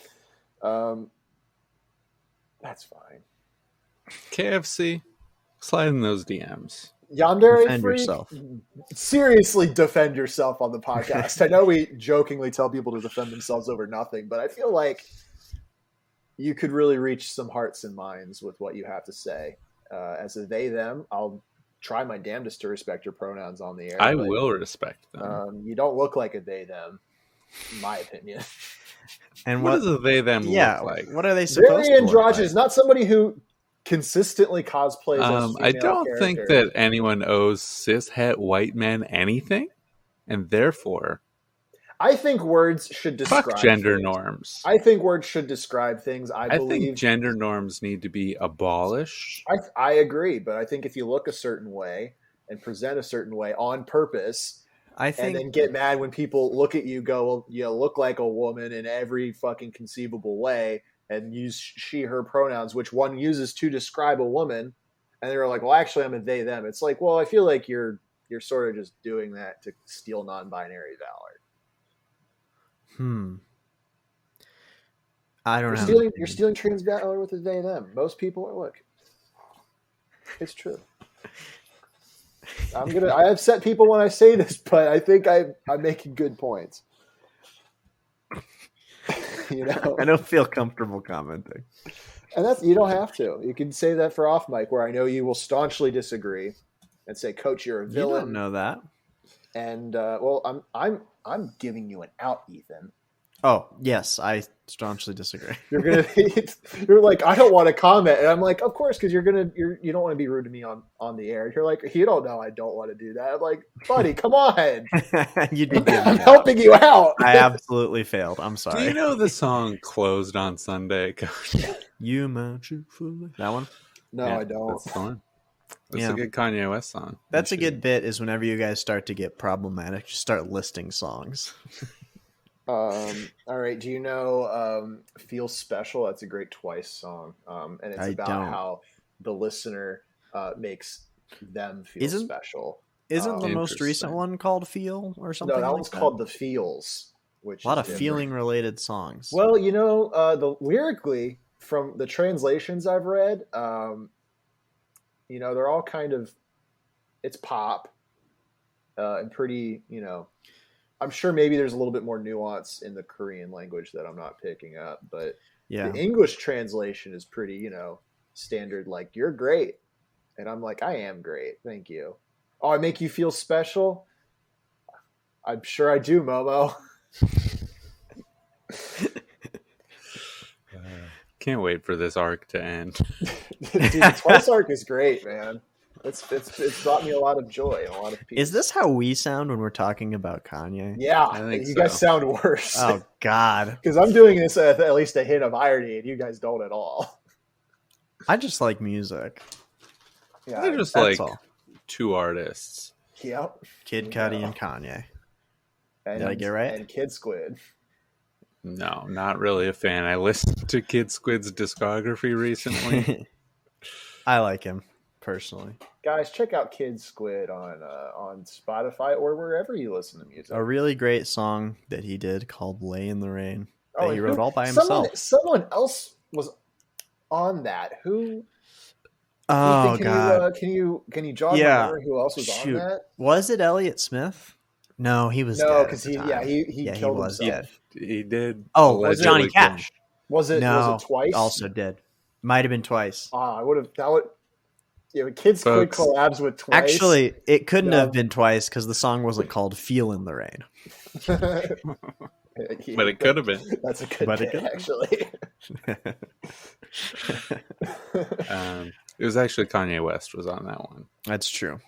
That's fine. KFC, slide in those DMs. Yandere, defend yourself. Seriously, defend yourself on the podcast. I know we jokingly tell people to defend themselves over nothing, but I feel like you could really reach some hearts and minds with what you have to say. As a they, them, I'll try my damnedest to respect your pronouns on the air. I will respect them. You don't look like a they, them, in my opinion. And what does a they, them look like? What are they supposed Very to look androgynous. like? Not somebody who consistently cosplays as I don't think that anyone owes cishet white men anything, and therefore I think words should describe fuck gender things. Norms. I think words should describe things. I think gender norms need to be abolished. I agree, but I think if you look a certain way and present a certain way on purpose, and then get mad when people look at you, go, well, you look like a woman in every fucking conceivable way, and use she, her pronouns, which one uses to describe a woman, And they were like, well, actually, I'm a they them. It's like, well, I feel like you're sort of just doing that to steal non-binary valor. I don't know. You're stealing trans valor with a they them. Most people are. Look, it's true. I upset people when I say this, but I think I'm making good points. You know, I don't feel comfortable commenting. And you don't have to. You can say that for off mic, where I know you will staunchly disagree and say, "Coach, you're a villain." You don't know that. And well, I'm giving you an out, Ethyn. Oh yes, I staunchly disagree. You're like, I don't want to comment, and I'm like, of course, because you don't want to be rude to me on the air. You're like, you don't know I don't want to do that. I'm like, buddy, come on. You did. I'm helping you out. I absolutely failed. I'm sorry. Do you know the song "Closed on Sunday"? Coach? You might you fool. That one? No, Yeah, I don't. That's the one. That's a good Kanye West song. That's a good bit. Is whenever you guys start to get problematic, just start listing songs. All right. Do you know "Feel Special"? That's a great Twice song, and it's about how the listener makes them feel special. Isn't the most recent one called "Feel" or something? No, that like one's called "The Feels," which a lot is of feeling-related songs. Well, you know, lyrically from the translations I've read, you know, they're all kind of it's pop and pretty, you know. I'm sure maybe there's a little bit more nuance in the Korean language that I'm not picking up, but the English translation is pretty, you know, standard. Like, you're great. And I'm like, I am great. Thank you. Oh, I make you feel special? I'm sure I do, Momo. Can't wait for this arc to end. Dude, the Twice arc is great, man. It's brought me a lot of joy and a lot of peace. Is this how we sound when we're talking about Kanye? Yeah, I think you guys sound worse. Oh God, because I'm doing this with at least a hint of irony, and you guys don't at all. I just like music. Yeah, they're just like two artists. Yep, Kid Cudi and Kanye. Did I get right? And Kid Squid. No, not really a fan. I listened to Kid Squid's discography recently. I like him personally. Guys, check out Kid Squid on Spotify or wherever you listen to music. A really great song that he did called "Lay in the Rain" that he wrote all by himself. Someone else was on that. Who? Oh God! Can you jog my memory? Who else was on that? Was it Elliott Smith? No, he was no, because he killed himself. He did. Oh, was it Johnny Cash? Was it Twice? Also did. Might have been Twice. I would have. That would. Yeah, Kid Squid collabs with Twice. Actually, it couldn't have been Twice because the song wasn't called "Feel in the Rain." But it could have been. That's a good bit, actually. It was actually Kanye West was on that one. That's true.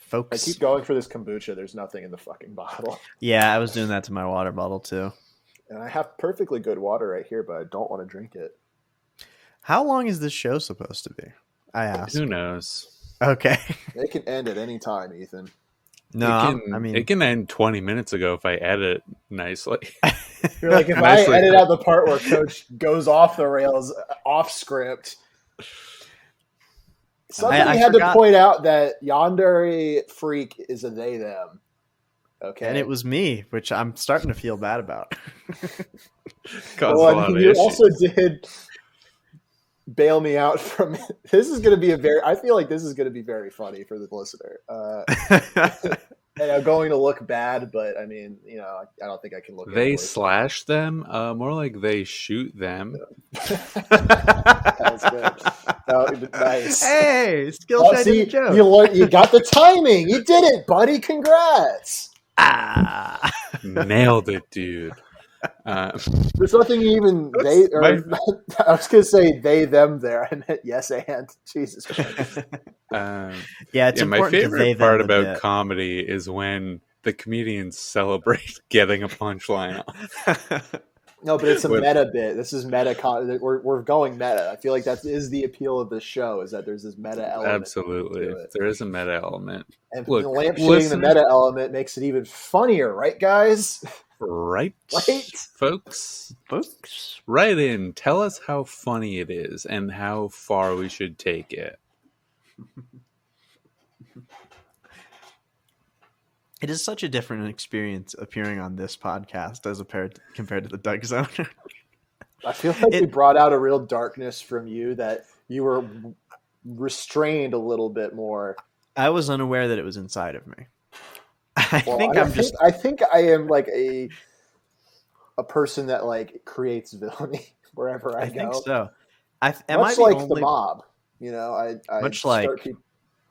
Folks, I keep going for this kombucha. There's nothing in the fucking bottle. Yeah, I was doing that to my water bottle too. And I have perfectly good water right here, but I don't want to drink it. How long is this show supposed to be? I asked. Who knows? Okay. It can end at any time, Ethyn. No, it can end 20 minutes ago if I edit nicely. You're like, if I edit out the part where Coach goes off the rails, off script. Somebody had to point out that Yandere Freak is a they them. Okay, and it was me, which I'm starting to feel bad about. You also did bail me out from this is going to be I feel like this is going to be very funny for the listener. And I'm going to look bad, but I mean, you know, I don't think I can look. They slash them, more like they shoot them. That's good. That would be nice. Hey, Skillshare joke. You got the timing. You did it, buddy. Congrats. Nailed it, dude. There's nothing even I was gonna say they them there. I meant yes and Jesus Christ. It's my favorite part about comedy is when the comedians celebrate getting a punchline off. No, but it's a meta bit. This is meta. We're going meta. I feel like that is the appeal of the show, is that there's this meta element. Absolutely, there is a meta element. And look, lampshading the meta element makes it even funnier, right, guys? Right, folks. Write in. Tell us how funny it is and how far we should take it. It is such a different experience appearing on this podcast as compared to the Doug Zone. I feel like we brought out a real darkness from you that you were restrained a little bit more. I was unaware that it was inside of me. I think I am like a person that like creates villainy wherever I go. think so. Much like the mob, you know. I much like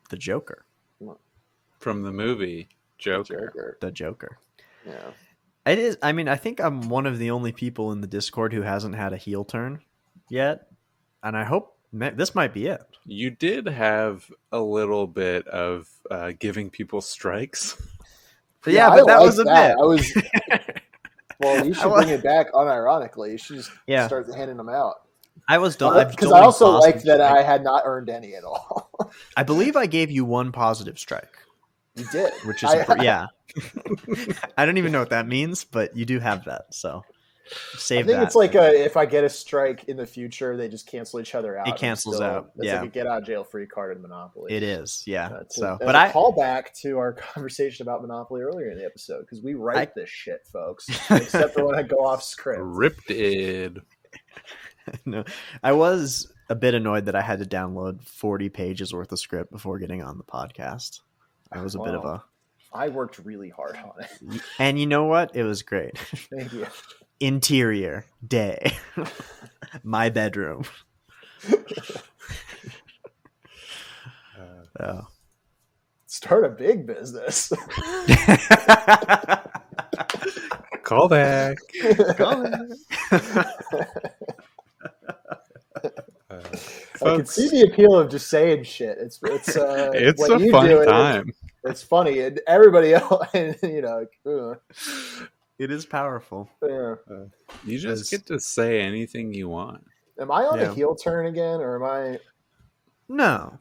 the Joker from the movie Joker. The Joker. Yeah. It is. I mean, I think I'm one of the only people in the Discord who hasn't had a heel turn yet, and I hope this might be it. You did have a little bit of giving people strikes. Yeah, but that was a bit. I was. Well, you should bring it back unironically. You should just start handing them out. I was done because I also liked that I had not earned any at all. I believe I gave you one positive strike. You did, which is yeah. I don't even know what that means, but you do have that. So save that. I think it's like if I get a strike in the future, they just cancel each other out. It cancels out. It's like a get out of jail free card in Monopoly. It is, yeah. But I call back to our conversation about Monopoly earlier in the episode because we write this shit, folks. Except for when I go off script. Ripped it. No, I was a bit annoyed that I had to download 40 pages worth of script before getting on the podcast. I was a bit of a. I worked really hard on it. And you know what? It was great. Thank you. Interior, day. My bedroom. Start a big business. Call back. I can see the appeal of just saying shit. It's it's a fun time. It's funny, and everybody else, you know. It is powerful. Yeah. You just get to say anything you want. Am I on a heel turn again, or am I? No,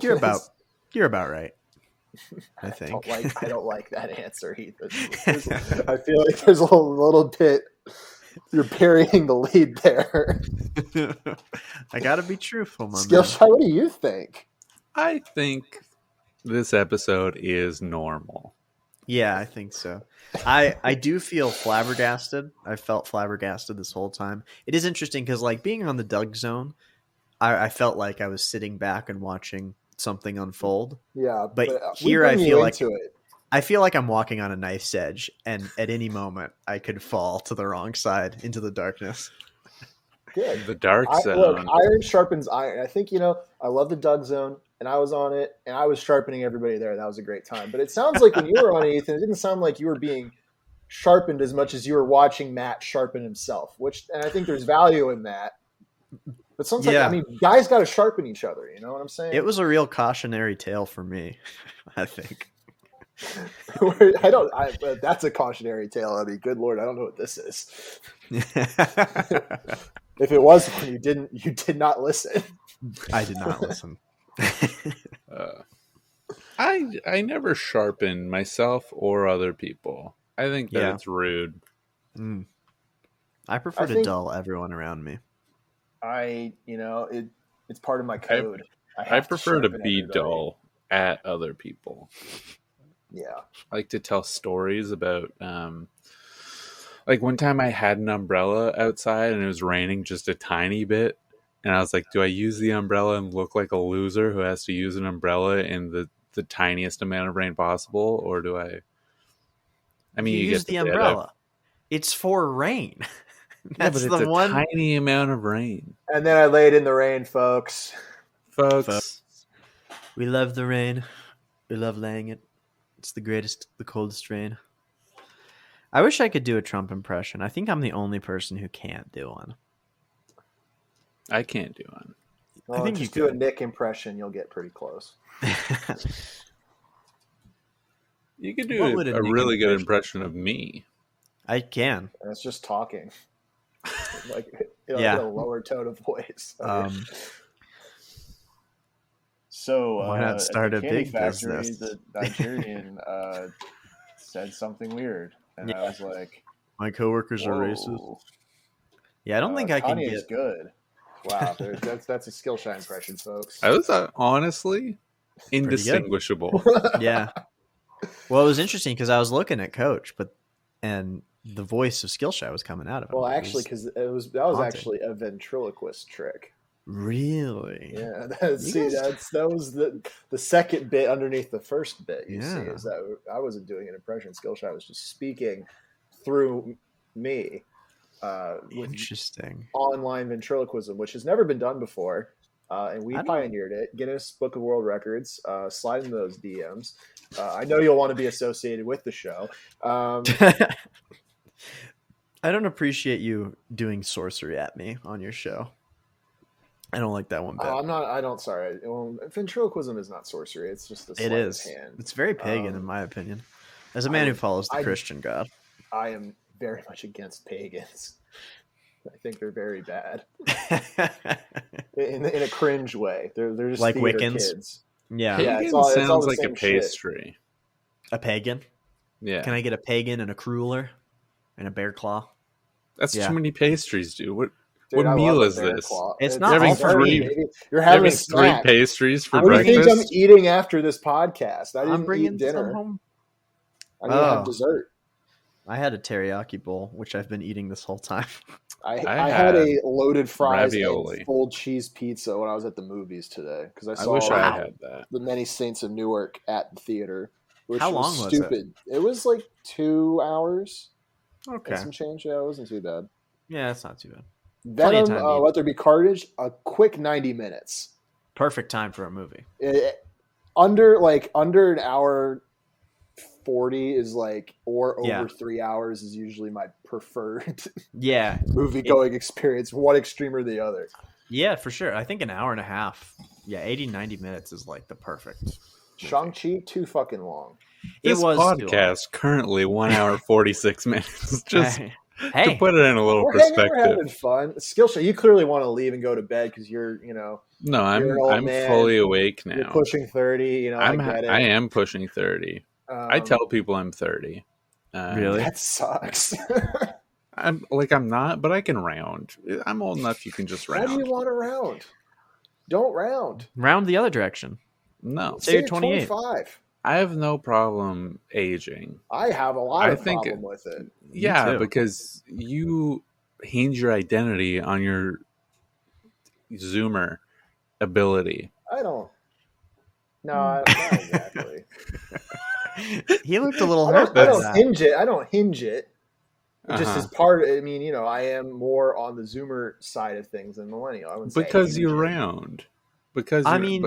you're about right. I think. I don't like that answer, Ethan. I feel like there's a little bit. You're burying the lead there. I gotta be truthful, my Skillshot, what do you think? I think this episode is normal. Yeah, I think so. I do feel flabbergasted. I felt flabbergasted this whole time. It is interesting because, like, being on the Doug Zone, I felt like I was sitting back and watching something unfold. Yeah, but here I feel like I'm walking on a knife's edge, and at any moment I could fall to the wrong side into the darkness. Good. The dark zone. Look, iron sharpens iron. I think, I love the Doug Zone, and I was on it, and I was sharpening everybody there. That was a great time. But it sounds like when you were on it, Ethan, it didn't sound like you were being sharpened as much as you were watching Matt sharpen himself, and I think there's value in that. But sometimes, guys got to sharpen each other. You know what I'm saying? It was a real cautionary tale for me, I think. That's a cautionary tale. I mean, good Lord, I don't know what this is. If it was one, you did not listen. I did not listen. I never sharpen myself or other people. I think that it's rude. I prefer to dull everyone around me. It's part of my code. I prefer to be dull at other people. Yeah. I like to tell stories about like one time I had an umbrella outside and it was raining just a tiny bit, and I was like, do I use the umbrella and look like a loser who has to use an umbrella in the tiniest amount of rain possible, or do I mean, you use the umbrella. It's for rain. That's but it's a tiny amount of rain. And then I laid in the rain, folks. We love the rain. We love laying it. It's the greatest, the coldest rain. I wish I could do a Trump impression. I think I'm the only person who can't do one. I can't do one. Well, I think you do a Nick impression, you'll get pretty close. You could do a really good impression of me. I can. And it's just talking. A lower tone of voice. So why not start a big business? The Nigerian said something weird, and I was like, "My coworkers are racist." Yeah, I don't think I can Kanye's get good. Wow, that's a Skillshare impression, folks. I was honestly indistinguishable. Yeah. Well, it was interesting because I was looking at Coach, and the voice of Skillshare was coming out of him. Well, actually, because that was actually a ventriloquist trick. Really? Yeah. That was the second bit underneath the first bit. You see, is that I wasn't doing an impression. Skillshare was just speaking through me. Interesting. Online ventriloquism, which has never been done before, and we pioneered it. Guinness Book of World Records. Slide in those DMs. I know you'll want to be associated with the show. I don't appreciate you doing sorcery at me on your show. I don't like that one bit. I don't. Sorry. Ventriloquism is not sorcery. It's just a sleight of hand. It's very pagan, in my opinion. As a man who follows the Christian God, I am very much against pagans. I think they're very bad in a cringe way. They're just like theater Wiccans. kids. Yeah, pagan sounds like a pastry. Shit. A pagan? Yeah. Can I get a pagan and a cruller and a bear claw? That's too many pastries, dude. What I meal is this? Claw. It's not having all You're having a snack. 3 pastries for breakfast. breakfast. What do you think I'm eating after this podcast? I didn't bringing eat dinner. Some home. I need to have dessert. I had a teriyaki bowl, which I've been eating this whole time. I had a loaded fries ravioli. and full cheese pizza when I was at the movies today because I saw wish I had that. The Many Saints of Newark at the theater. Which How long was stupid. It was like 2 hours. Okay. Some change. Yeah, it wasn't too bad. Yeah, it's not too bad. Venom, Let There Be Carnage, a quick 90 minutes. Perfect time for a movie. Under an hour 40 is or over 3 hours is usually my preferred movie going experience, one extreme or the other. Yeah, for sure. I think an hour and a half, 80, 90 minutes is like the perfect movie. Shang-Chi, too fucking long. This podcast currently 1 hour 46 minutes. Just to put it in a little perspective. We're having fun. Skillshare, you clearly want to leave and go to bed because you're, No, I'm fully awake now. You're pushing 30. I get it. I am pushing 30. I tell people I'm 30. Really? That sucks. I'm not, but I can round. I'm old enough you can just round. Why do you want to round? Don't round. Round the other direction. No. Say you're 28. 25. I have no problem aging. I have a lot of problem with it. Yeah, because you hinge your identity on your Zoomer ability. I don't. No, not exactly. He looked a little hurt. I don't hinge it. It just is part. I mean, I am more on the Zoomer side of things than millennial. I wouldn't say because you're round. Because I mean,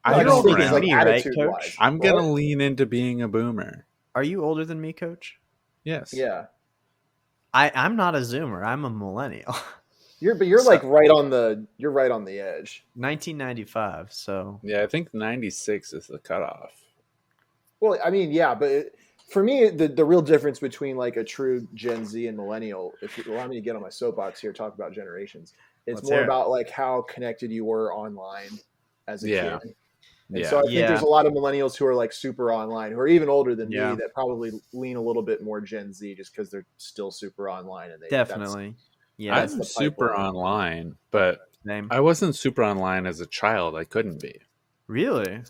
I don't think it's me, right, Coach? I'm gonna lean into being a boomer. Are you older than me, Coach? Yes. Yeah. I'm not a Zoomer. I'm a millennial. You're right on the edge. 1995. So yeah, I think 96 is the cutoff. Well, I mean, yeah, but for me, the real difference between like a true Gen Z and millennial, if you allow me to get on my soapbox here, talk about generations, it's more about like how connected you were online as a kid. And so I think there's a lot of millennials who are like super online, who are even older than me, that probably lean a little bit more Gen Z just because they're still super online. And definitely. I'm super online, but I wasn't super online as a child. I couldn't be. Really?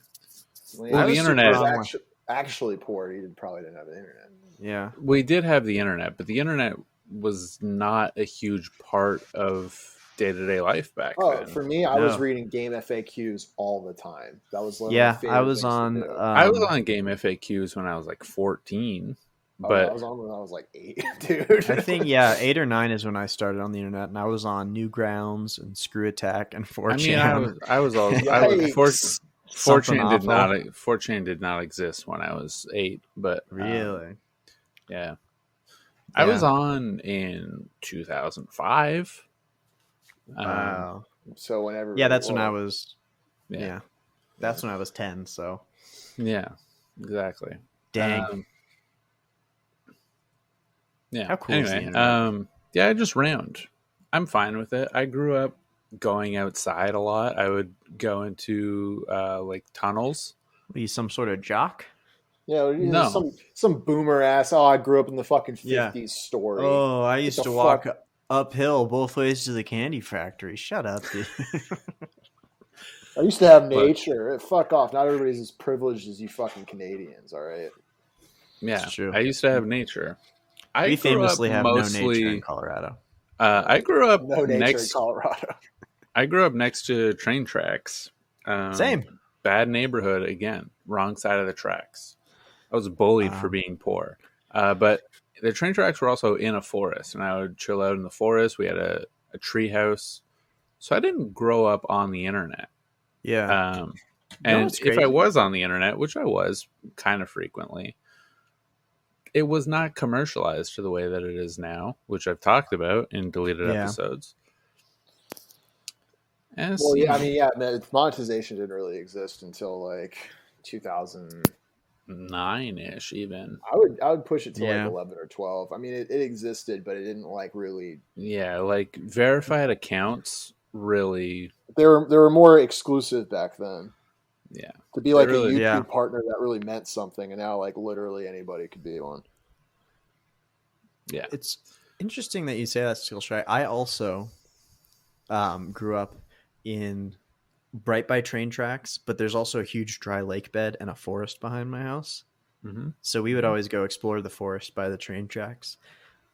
Well, the internet was actually poor. You probably didn't have the internet. Yeah. We did have the internet, but the internet was not a huge part of day-to-day life back then. For me, I was reading game FAQs all the time. That was one of my favorite I was on I was on game FAQs when I was like 14. But I was on when I was like 8, dude. I think 8 or 9 is when I started on the internet, and I was on Newgrounds and Screw Attack and 4chan. I mean, I was 4chan did not exist when I was 8, but really, I was on in 2005. Wow. So whenever, that's when I was, that's when I was 10. So yeah, exactly. Dang. Yeah. How cool anyway, is the internet? I just round. I'm fine with it. I grew up going outside a lot. I would go into like tunnels. Are you some sort of jock? Yeah, some boomer ass. Oh, I grew up in the fucking 50s story. Oh, I used to walk Uphill, both ways to the candy factory. Shut up, dude. I used to have nature. Fuck off. Not everybody's as privileged as you fucking Canadians, all right? Yeah, It's true. I used to have nature. We famously have no nature in Colorado. I grew up no nature in Colorado. I grew up next to train tracks. Same. Bad neighborhood again. Wrong side of the tracks. I was bullied for being poor. But the train tracks were also in a forest, and I would chill out in the forest. We had a tree house. So I didn't grow up on the internet. Yeah. And if I was on the internet, which I was kind of frequently, it was not commercialized to the way that it is now, which I've talked about in deleted episodes. And monetization didn't really exist until like 2009-ish even. I would push it to like 11 or 12. I mean, it existed, but it didn't like really. Yeah, like verified accounts really. They were more exclusive back then. Yeah. To be like a YouTube partner, that really meant something, and now like literally anybody could be one. Yeah. It's interesting that you say that, Skillshy. I also grew up right by train tracks, but there's also a huge dry lake bed and a forest behind my house. Mm-hmm. So we would always go explore the forest by the train tracks.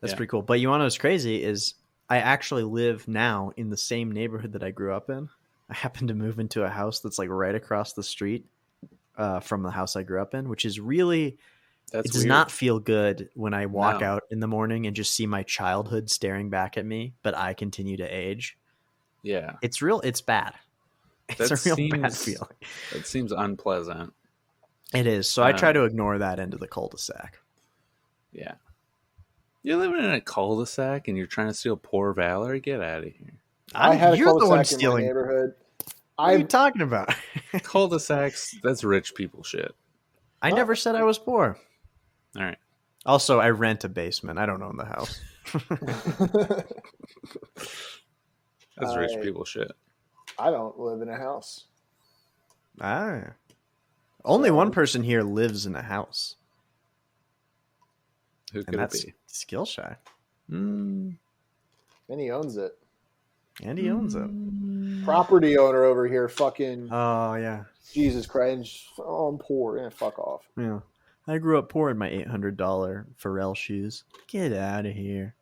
That's pretty cool. But you want to know what's crazy is I actually live now in the same neighborhood that I grew up in. I happen to move into a house that's like right across the street from the house I grew up in, which is really, it does not feel good when I walk out in the morning and just see my childhood staring back at me, but I continue to age. Yeah. It's bad. It's a real bad feeling. It seems unpleasant. It is. So I try to ignore that end of the cul-de-sac. Yeah. You're living in a cul-de-sac and you're trying to steal poor Valerie? Get out of here. You're the one stealing. In my neighborhood. What are you talking about? Cul-de-sacs, that's rich people shit. I never said I was poor. All right. Also, I rent a basement. I don't own the house. That's rich people shit. I don't live in a house. Only one person here lives in a house. Who could it be? Skillshy. And he owns it. Property owner over here, fucking. Oh yeah. Jesus Christ! Oh, I'm poor. Yeah, fuck off. Yeah, I grew up poor in my $800 Pharrell shoes. Get out of here.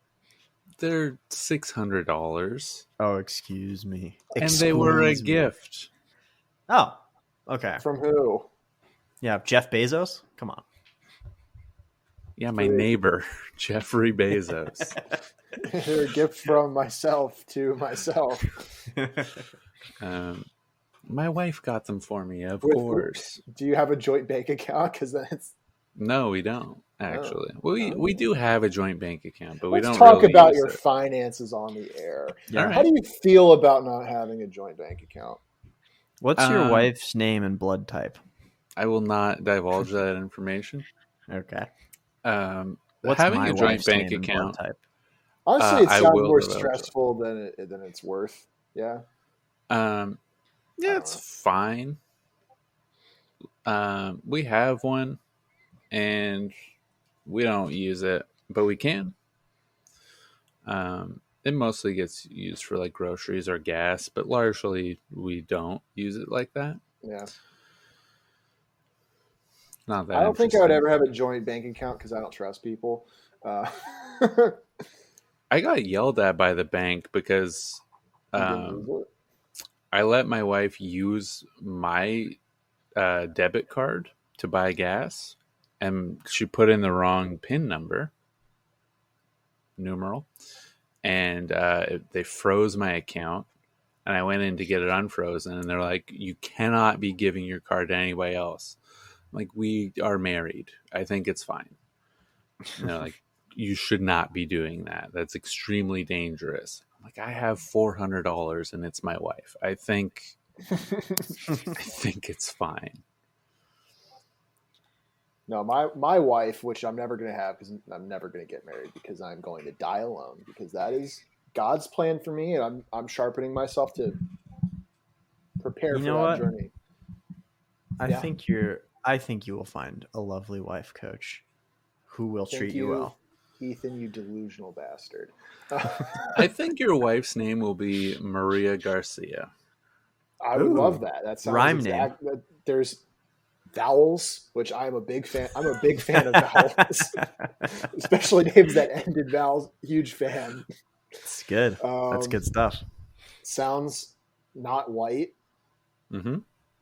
They're $600. Oh, excuse me. And they were a gift. Oh, okay. From who? Yeah, Jeff Bezos. Come on. Yeah, my neighbor, Jeffrey Bezos. They're a gift from myself to myself. My wife got them for me, of course. Do you have a joint bank account? Because then it's. No, we don't. Actually, we do have a joint bank account, but we don't. Let's talk really about use your it. finances on the air. Yeah. How do you feel about not having a joint bank account? What's your wife's name and blood type? I will not divulge that information. Okay. What's having a joint bank account? Type? Honestly, it sounds more stressful than it's worth. Yeah. Yeah, it's fine. We have one, and we don't use it, but we can. It mostly gets used for like groceries or gas, but largely we don't use it like that. Yeah. Not that. I don't think I would ever have a joint bank account because I don't trust people. I got yelled at by the bank because I let my wife use my debit card to buy gas, and she put in the wrong PIN numeral, and they froze my account. And I went in to get it unfrozen, and they're like, "You cannot be giving your card to anybody else." I'm like, we are married. I think it's fine. And they're like, you should not be doing that. That's extremely dangerous. I'm like, I have $400 and it's my wife. I think it's fine. No, my wife, which I'm never going to have because I'm never going to get married because I'm going to die alone because that is God's plan for me, and I'm sharpening myself to prepare for that journey. I think you will find a lovely wife, Coach, who will treat you well. Ethyn, you delusional bastard. I think your wife's name will be Maria Garcia. I would love that. That sounds rhyme name. There's vowels, which I'm a big fan. I'm a big fan of vowels, especially names that end in vowels. Huge fan. It's good. That's good stuff. Sounds not white. Mm-hmm.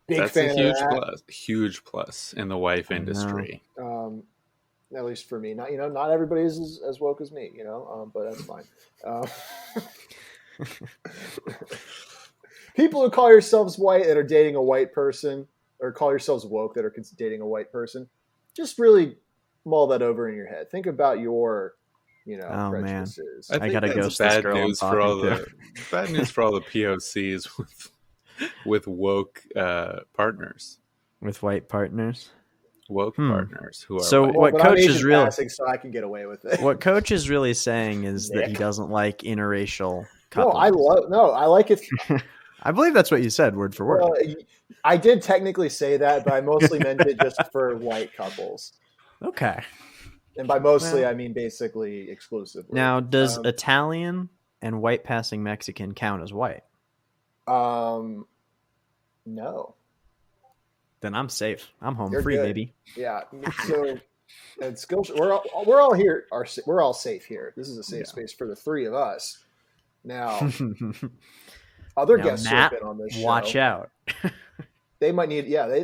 Big That's fan a huge of that. plus. Huge plus in the wife industry. At least for me. Not everybody's as woke as me. But that's fine. People who call yourselves white that are dating a white person, or call yourselves woke that are dating a white person, just really mull that over in your head. Think about your, prejudices. Man. I gotta go. Bad news for all the POCs with woke partners, with white partners, woke partners who are. So white. what Coach is really, so I can get away with it. What Coach is really saying is that he doesn't like interracial couples. I like it. I believe that's what you said, word for word. Well, I did technically say that, but I mostly meant it just for white couples. Okay. And by mostly, I mean basically exclusively. Now, does Italian and white passing Mexican count as white? No. Then I'm safe. I'm home You're free, good. baby. Yeah. So, and Skillshare, we're all here. We're all safe here. This is a safe space for the three of us. Now, other guests who have been on this show, watch out. They might need. Yeah,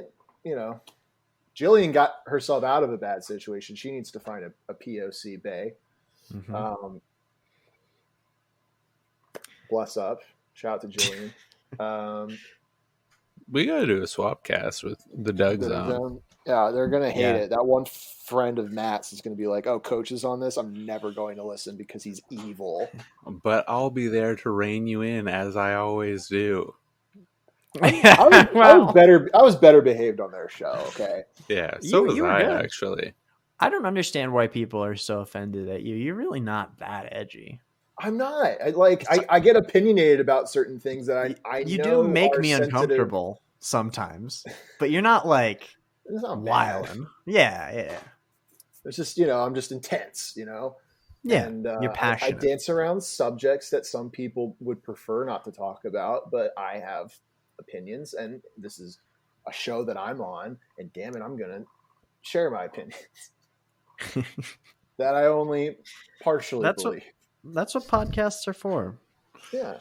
Jillian got herself out of a bad situation. She needs to find a POC bae. Mm-hmm. Bless up. Shout out to Jillian. We got to do a swap cast with the Doug Zone. Yeah, they're going to hate it. That one friend of Matt's is going to be like, oh, Coach is on this. I'm never going to listen because he's evil. But I'll be there to rein you in, as I always do. I was better behaved on their show, okay? Yeah, so was I, actually. I don't understand why people are so offended at you. You're really not that edgy. I'm not. I get opinionated about certain things that I you know do make me sensitive. Uncomfortable sometimes, but you're not like wilding. Yeah. It's just, I'm just intense, Yeah, and you're passionate. I dance around subjects that some people would prefer not to talk about, but I have opinions, and this is a show that I'm on, and damn it, I'm going to share my opinions that I only partially believe. That's what podcasts are for. Yeah.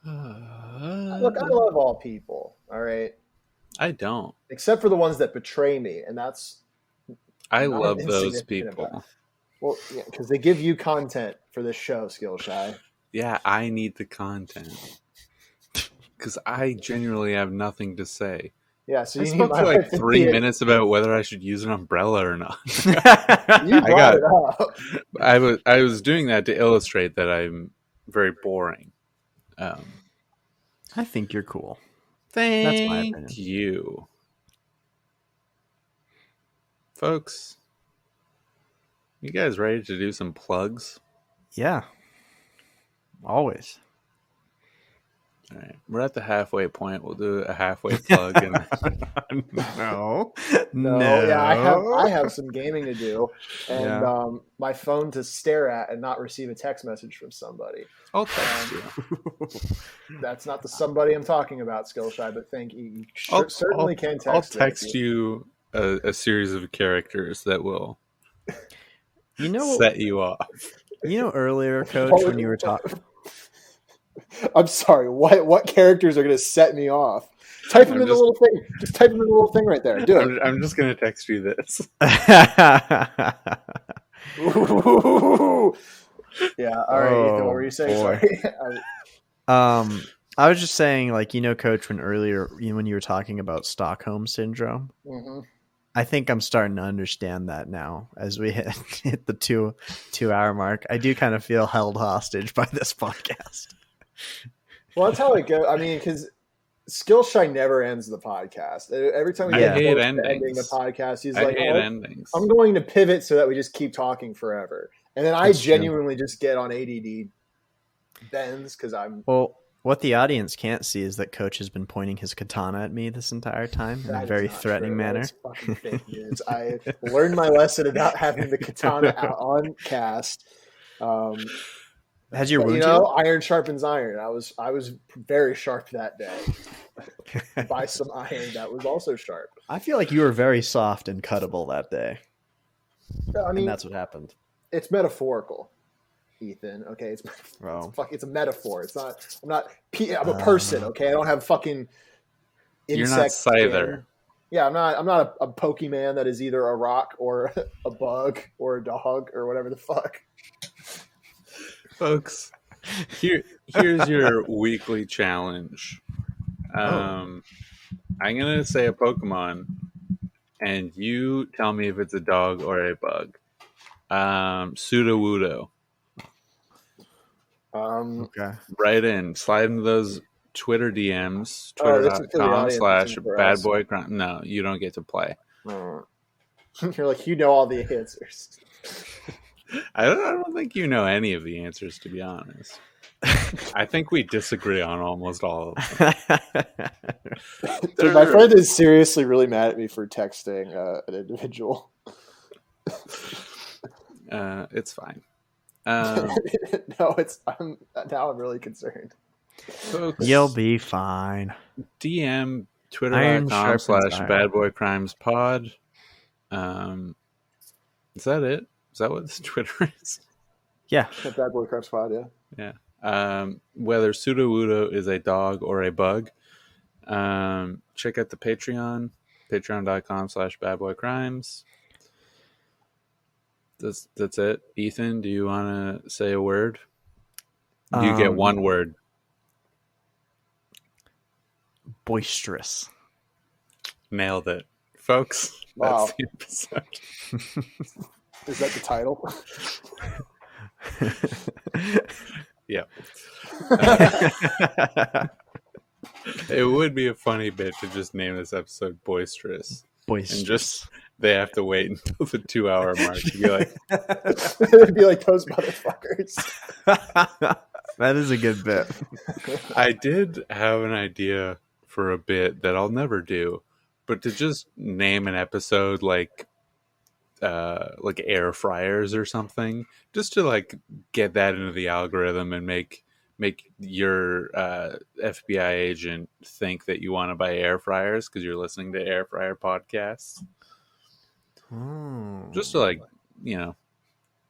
Look, I love all people. All right. I don't. Except for the ones that betray me, and that's. I love those people. Well, yeah, because they give you content for this show, Skillshy. Yeah, I need the content because I genuinely have nothing to say. Yeah, so I spoke for like 3 minutes about whether I should use an umbrella or not. You brought it up. I was doing that to illustrate that I'm very boring. I think you're cool. Thank you. Folks, you guys ready to do some plugs? Yeah. Always. All right. We're at the halfway point. We'll do a halfway plug. No. Yeah, I have some gaming to do, and my phone to stare at and not receive a text message from somebody. I'll text you. That's not the somebody I'm talking about, Skillshy, but thank you. You certainly can text. I'll text you a series of characters that will set you off. Earlier, Coach, when you were talking. I'm sorry. What characters are going to set me off? Type them in the little thing. Just type them in the little thing right there. Do it. I'm just going to text you this. Yeah. All right. Ethan, what were you saying? Sorry. I was just saying, Coach, when you were talking about Stockholm syndrome. Mm-hmm. I think I'm starting to understand that now as we hit the 2-hour mark. I do kind of feel held hostage by this podcast. Well, that's how it goes. I mean, because Skillshy never ends the podcast. Every time we get close to ending the podcast, he's like, endings. I'm going to pivot so that we just keep talking forever. And then I genuinely just get on ADD bends because I'm... Well, What the audience can't see is that Coach has been pointing his katana at me this entire time in a very threatening manner. That is fucking fake news. I learned my lesson about having the katana out on cast. Has your wound healed? Iron sharpens iron. I was very sharp that day. By some iron that was also sharp. I feel like you were very soft and cuttable that day. I mean, and that's what happened. It's metaphorical, Ethyn. Okay, it's a metaphor. It's not. I'm a person. Okay, I don't have fucking. You're not Scyther. Yeah, I'm not a Pokemon that is either a rock or a bug or a dog or whatever the fuck. Folks, here's your weekly challenge. I'm gonna say a Pokemon, and you tell me if it's a dog or a bug. Sudowoodo. Okay. Right in. Slide into those Twitter DMs. Twitter.com/badboycrime. No, you don't get to play. You're like, all the answers. I don't think you know any of the answers, to be honest. I think we disagree on almost all of them. Dude, my friend is seriously really mad at me for texting an individual. It's fine. No, now I'm really concerned. Folks, you'll be fine. DM twitter.com/badboycrimespod. Is that it? Is that what this Twitter is? Yeah. Bad Boy Crimes Pod, yeah. Yeah. Whether Sudowoodo is a dog or a bug, check out the Patreon, patreon.com/badboycrimes. That's it. Ethyn, do you want to say a word? Do you get one word? Boisterous. Nailed it. Folks, wow. That's the episode. Is that the title? Yeah. It would be a funny bit to just name this episode Boisterous. Boisterous. And just they have to wait until the 2-hour mark to be like it would be like those motherfuckers. That is a good bit. I did have an idea for a bit that I'll never do, but to just name an episode like air fryers or something, just to like get that into the algorithm and make your FBI agent think that you want to buy air fryers because you're listening to air fryer podcasts. Just to like,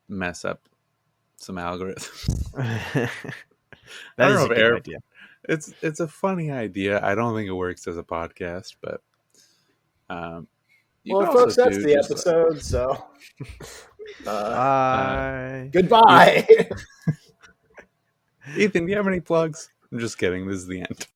mess up some algorithms. That is a good idea. It's a funny idea. I don't think it works as a podcast, but folks, that's the episode. So bye. Goodbye. Ethyn, do you have any plugs? I'm just kidding. This is the end.